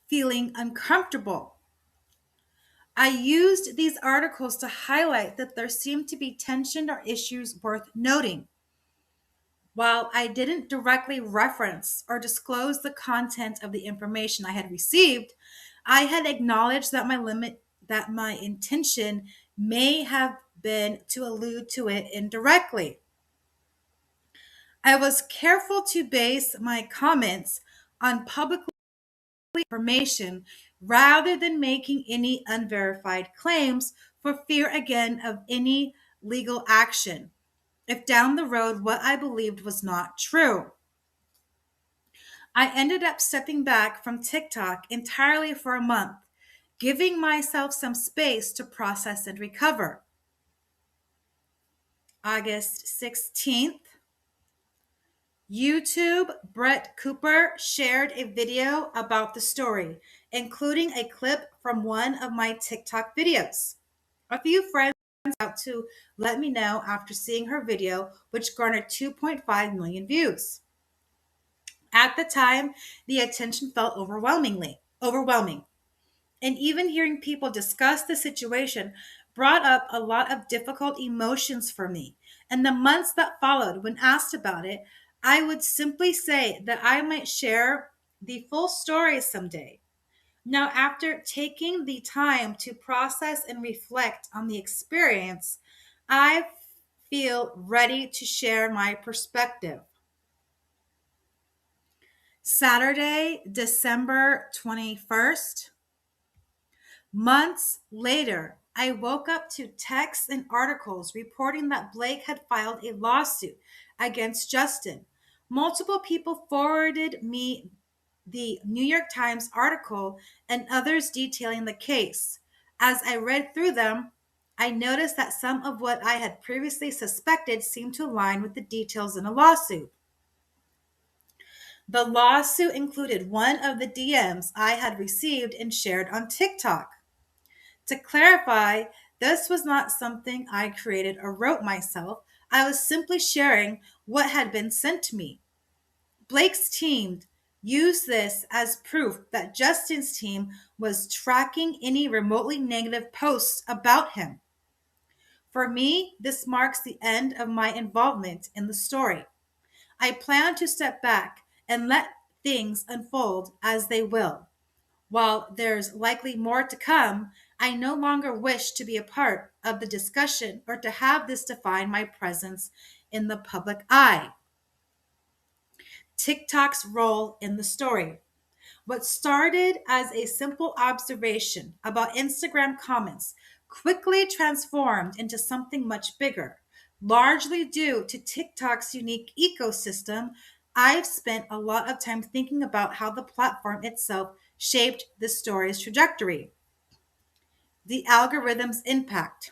feeling uncomfortable. I used these articles to highlight that there seemed to be tension or issues worth noting. While I didn't directly reference or disclose the content of the information I had received, I had acknowledged that my intention may have been to allude to it indirectly. I was careful to base my comments on public information rather than making any unverified claims for fear again of any legal action if down the road what I believed was not true. I ended up stepping back from TikTok entirely for a month, giving myself some space to process and recover. August 16th, YouTube Brett Cooper shared a video about the story, including a clip from one of my TikTok videos. A few friends out to let me know after seeing her video, which garnered 2.5 million views. At the time, the attention felt overwhelming. And even hearing people discuss the situation brought up a lot of difficult emotions for me. And the months that followed, when asked about it, I would simply say that I might share the full story someday. Now, after taking the time to process and reflect on the experience, I feel ready to share my perspective. Saturday, December 21st. Months later, I woke up to texts and articles reporting that Blake had filed a lawsuit against Justin. Multiple people forwarded me the New York Times article and others detailing the case. As I read through them, I noticed that some of what I had previously suspected seemed to align with the details in a lawsuit. The lawsuit included one of the DMs I had received and shared on TikTok. To clarify, this was not something I created or wrote myself. I was simply sharing what had been sent to me. Blake's team used this as proof that Justin's team was tracking any remotely negative posts about him. For me, this marks the end of my involvement in the story. I plan to step back and let things unfold as they will. While there's likely more to come, I no longer wish to be a part of the discussion or to have this define my presence in the public eye. TikTok's role in the story. What started as a simple observation about Instagram comments quickly transformed into something much bigger. Largely due to TikTok's unique ecosystem, I've spent a lot of time thinking about how the platform itself shaped the story's trajectory. The algorithm's impact.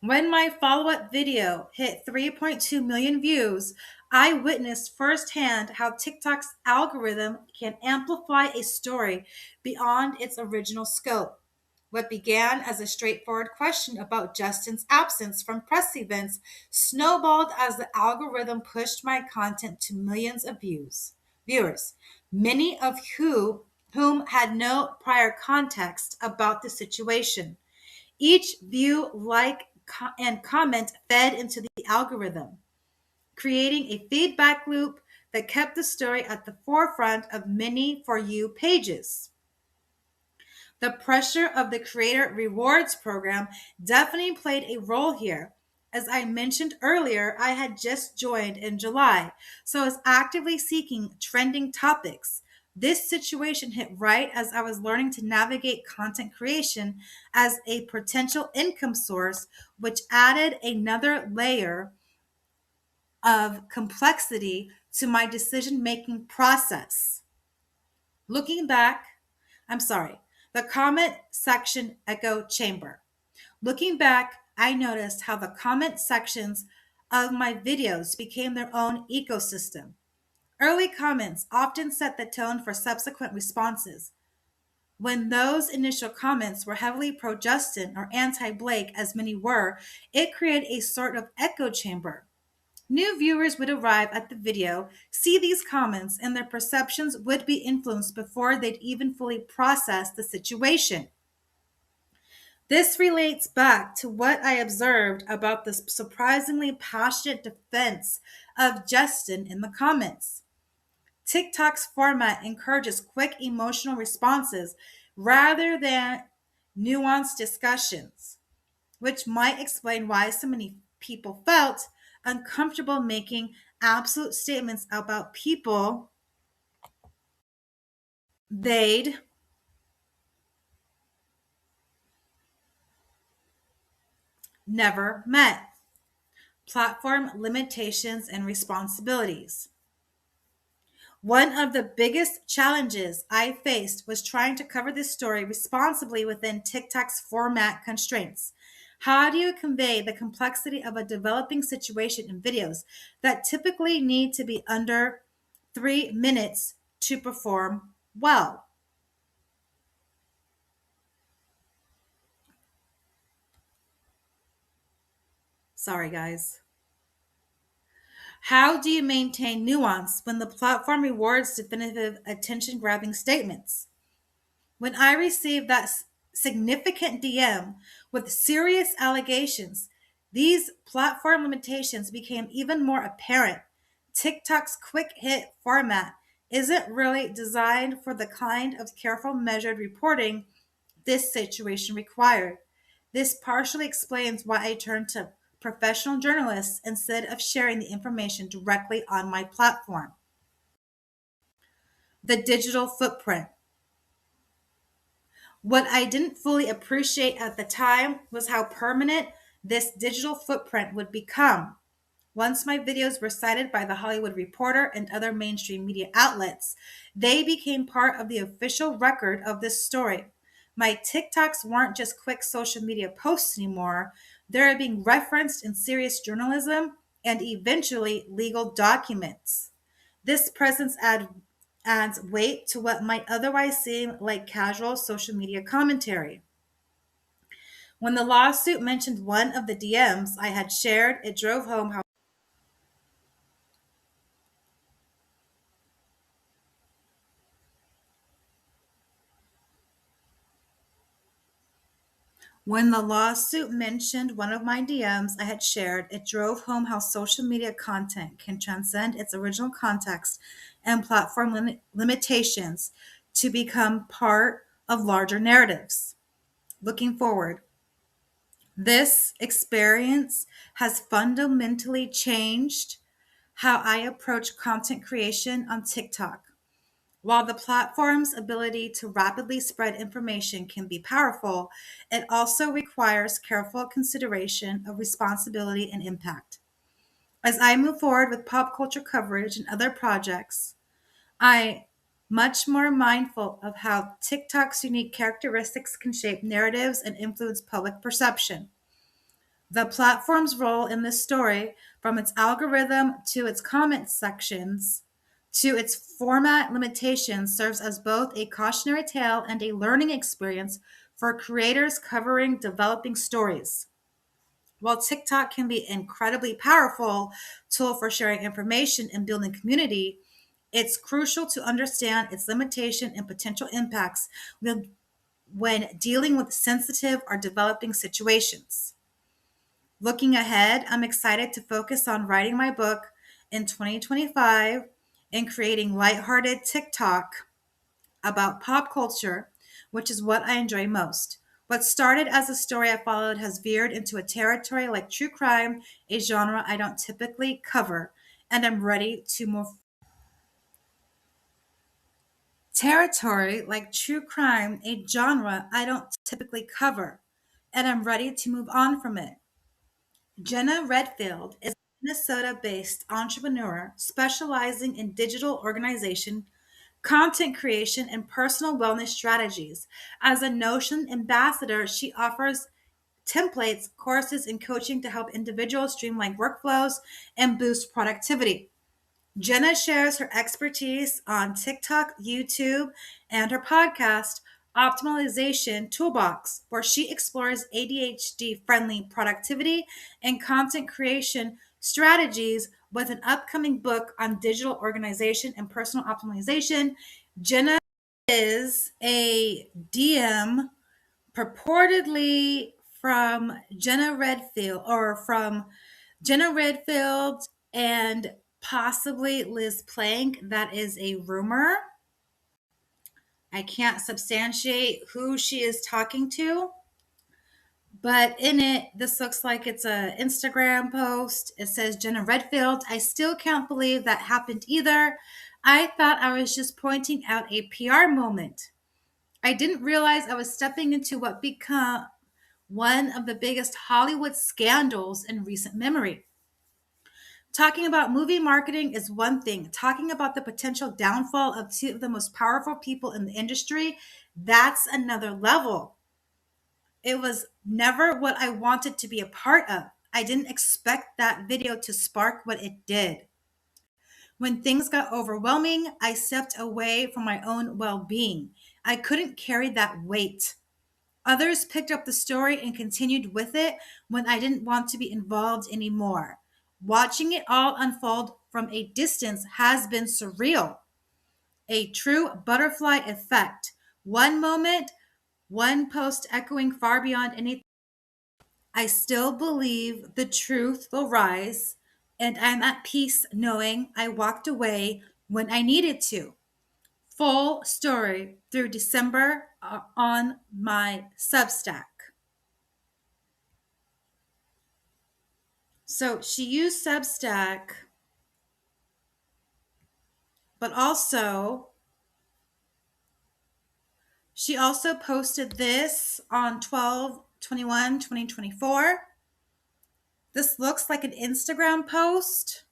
When my follow up video hit 3.2 million views, I witnessed firsthand how TikTok's algorithm can amplify a story beyond its original scope. What began as a straightforward question about Justin's absence from press events snowballed as the algorithm pushed my content to millions of viewers, many of whom had no prior context about the situation. Each view, and comment fed into the algorithm, creating a feedback loop that kept the story at the forefront of many For You pages. The pressure of the Creator Rewards program definitely played a role here. As I mentioned earlier, I had just joined in July, so I was actively seeking trending topics. This situation hit right as I was learning to navigate content creation as a potential income source, which added another layer of complexity to my decision making process. Looking back, I'm sorry, the comment section echo chamber. Looking back, I noticed how the comment sections of my videos became their own ecosystem. Early comments often set the tone for subsequent responses. When those initial comments were heavily pro Justin or anti Blake, as many were, it created a sort of echo chamber. New viewers would arrive at the video, see these comments, and their perceptions would be influenced before they'd even fully process the situation. This relates back to what I observed about the surprisingly passionate defense of Justin in the comments. TikTok's format encourages quick emotional responses rather than nuanced discussions, which might explain why so many people felt uncomfortable making absolute statements about people they'd never met. Platform limitations and responsibilities. One of the biggest challenges I faced was trying to cover this story responsibly within TikTok's format constraints. How do you convey the complexity of a developing situation in videos that typically need to be under 3 minutes to perform well? Sorry, guys. How do you maintain nuance when the platform rewards definitive attention grabbing statements? When I received that significant DM with serious allegations, these platform limitations became even more apparent. TikTok's quick hit format isn't really designed for the kind of careful, measured reporting this situation required. This partially explains why I turned to professional journalists instead of sharing the information directly on my platform. The digital footprint. What I didn't fully appreciate at the time was how permanent this digital footprint would become. Once my videos were cited by The Hollywood Reporter and other mainstream media outlets, they became part of the official record of this story. My TikToks weren't just quick social media posts anymore, they're being referenced in serious journalism and eventually legal documents. This presence adds weight to what might otherwise seem like casual social media commentary. When the lawsuit mentioned one of the DMs I had shared, it drove home how When the lawsuit mentioned one of my DMs I had shared, it drove home how social media content can transcend its original context and platform limitations to become part of larger narratives. Looking forward, this experience has fundamentally changed how I approach content creation on TikTok. While the platform's ability to rapidly spread information can be powerful, it also requires careful consideration of responsibility and impact. As I move forward with pop culture coverage and other projects, I much more mindful of how TikTok's unique characteristics can shape narratives and influence public perception. The platform's role in this story, from its algorithm to its comment sections to its format limitations, serves as both a cautionary tale and a learning experience for creators covering developing stories. While TikTok can be an incredibly powerful tool for sharing information and building community, it's crucial to understand its limitation and potential impacts when dealing with sensitive or developing situations. Looking ahead, I'm excited to focus on writing my book in 2025 and creating lighthearted TikTok about pop culture, which is what I enjoy most. What started as a story I followed has veered into a territory like true crime, a genre I don't typically cover, and I'm ready to move territory like true crime, a genre I don't typically cover, and I'm ready to move on from it. Jenna Redfield is a Minnesota based entrepreneur specializing in digital organization, content creation, and personal wellness strategies. As a Notion ambassador, she offers templates, courses, and coaching to help individuals streamline workflows and boost productivity. Jenna shares her expertise on TikTok, YouTube, and her podcast, Optimization Toolbox, where she explores ADHD friendly productivity and content creation strategies with an upcoming book on digital organization and personal optimization. Jenna is a DM purportedly from Jenna Redfield or from Jenna Redfield and possibly Liz Plank. That is a rumor. I can't substantiate who she is talking to, but in it, this looks like it's a Instagram post. It says Jenna Redfield. I still can't believe that happened either. I thought I was just pointing out a PR moment. I didn't realize I was stepping into what become one of the biggest Hollywood scandals in recent memory. Talking about movie marketing is one thing. Talking about the potential downfall of two of the most powerful people in the industry, that's another level. It was never what I wanted to be a part of. I didn't expect that video to spark what it did. When things got overwhelming, I stepped away from my own well being. I couldn't carry that weight. Others picked up the story and continued with it when I didn't want to be involved anymore. Watching it all unfold from a distance has been surreal. A true butterfly effect. One moment, one post echoing far beyond anything. I still believe the truth will rise, and I'm at peace knowing I walked away when I needed to. Full story through December on my Substack. So she used Substack, but also she also posted this on 12/21/2024. This looks like an Instagram post.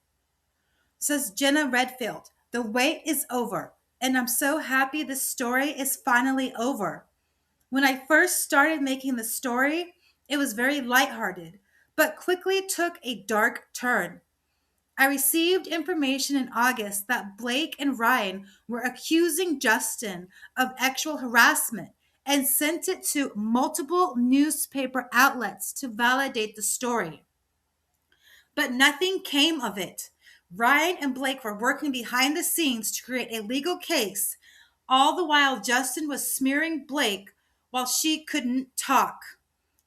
It says Jenna Redfield, the wait is over, and I'm so happy this story is finally over. When I first started making the story, it was very lighthearted, but quickly took a dark turn. I received information in August that Blake and Ryan were accusing Justin of sexual harassment and sent it to multiple newspaper outlets to validate the story. But nothing came of it. Ryan and Blake were working behind the scenes to create a legal case, all the while Justin was smearing Blake while she couldn't talk.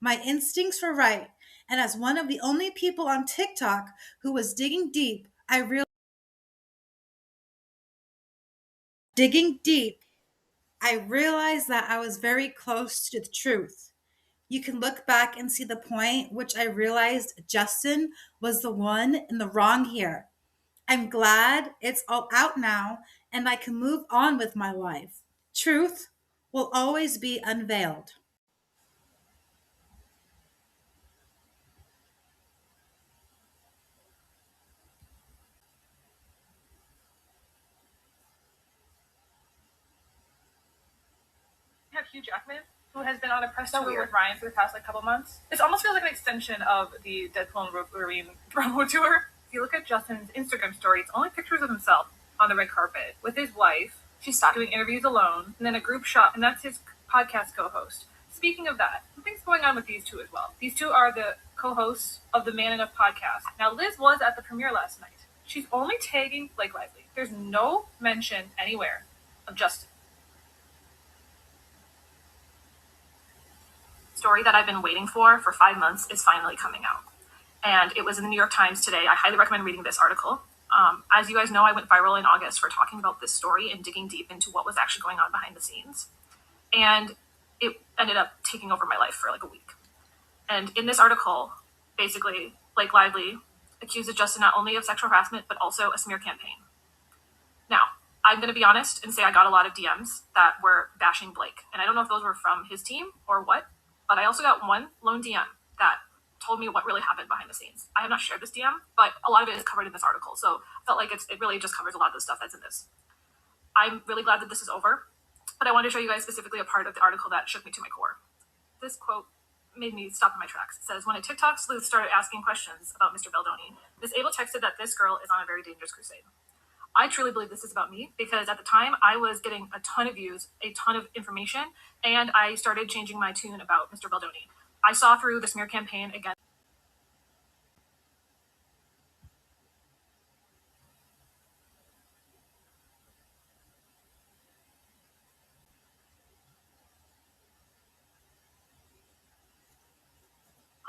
My instincts were right, and as one of the only people on TikTok who was digging deep, I realized that I was very close to the truth. You can look back and see the point which I realized Justin was the one in the wrong here. I'm glad it's all out now and I can move on with my life. Truth will always be unveiled. Have Hugh Jackman, who has been on a press tour with Ryan for the past couple months. This almost feels like an extension of the Deadpool and Wolverine promo tour. If you look at Justin's Instagram story, it's only pictures of himself on the red carpet with his wife. She stopped doing interviews alone, and then a group shot, and that's his podcast co-host. Speaking of that, something's going on with these two as well. These two are the co-hosts of the Man Enough podcast. Now, Liz was at the premiere last night. She's only tagging Blake Lively. There's no mention anywhere of Justin. Story that I've been waiting for 5 months is finally coming out. And it was in the New York Times today. I highly recommend reading this article. As you guys know, I went viral in August for talking about this story and digging deep into what was actually going on behind the scenes. And it ended up taking over my life for a week. And in this article, basically, Blake Lively accuses Justin not only of sexual harassment, but also a smear campaign. Now, I'm going to be honest and say I got a lot of DMs that were bashing Blake. And I don't know if those were from his team or what, but I also got one lone DM that told me what really happened behind the scenes. I have not shared this DM, but a lot of it is covered in this article. So I felt like it really just covers a lot of the stuff that's in this. I'm really glad that this is over, but I wanted to show you guys specifically a part of the article that shook me to my core. This quote made me stop in my tracks. It says, when a TikTok sleuth started asking questions about Mr. Baldoni, Ms. Abel texted that this girl is on a very dangerous crusade. I truly believe this is about me because at the time I was getting a ton of views, a ton of information, and I started changing my tune about Mr. Baldoni. I saw through the smear campaign again.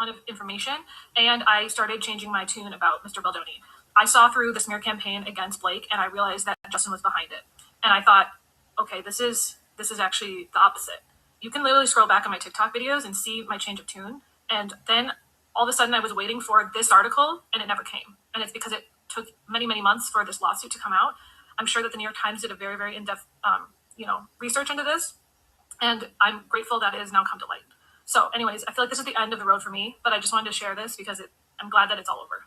ton of information, and I started changing my tune about Mr. Baldoni. I saw through the smear campaign against Blake, and I realized that Justin was behind it. And I thought, okay, this is actually the opposite. You can literally scroll back on my TikTok videos and see my change of tune. And then all of a sudden, I was waiting for this article, and it never came. And it's because it took many, many months for this lawsuit to come out. I'm sure that the New York Times did a very, very in-depth, research into this, and I'm grateful that it has now come to light. So, anyways, I feel like this is the end of the road for me, but I just wanted to share this because I'm glad that it's all over.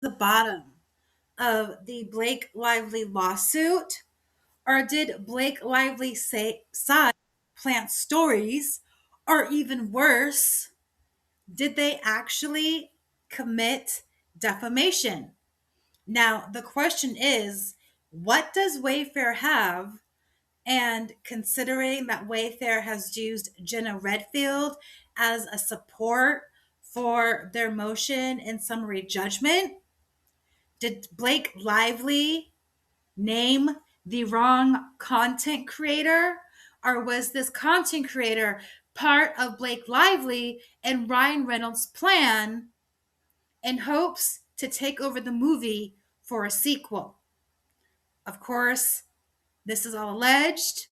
The bottom of the Blake Lively lawsuit, or did Blake Lively say side plant stories, or even worse, did they actually commit defamation? Now, the question is, what does Wayfair have? And considering that Wayfair has used Jenna Redfield as a support for their motion in summary judgment, did Blake Lively name the wrong content creator? Or was this content creator part of Blake Lively and Ryan Reynolds' plan in hopes to take over the movie for a sequel? Of course, this is all alleged.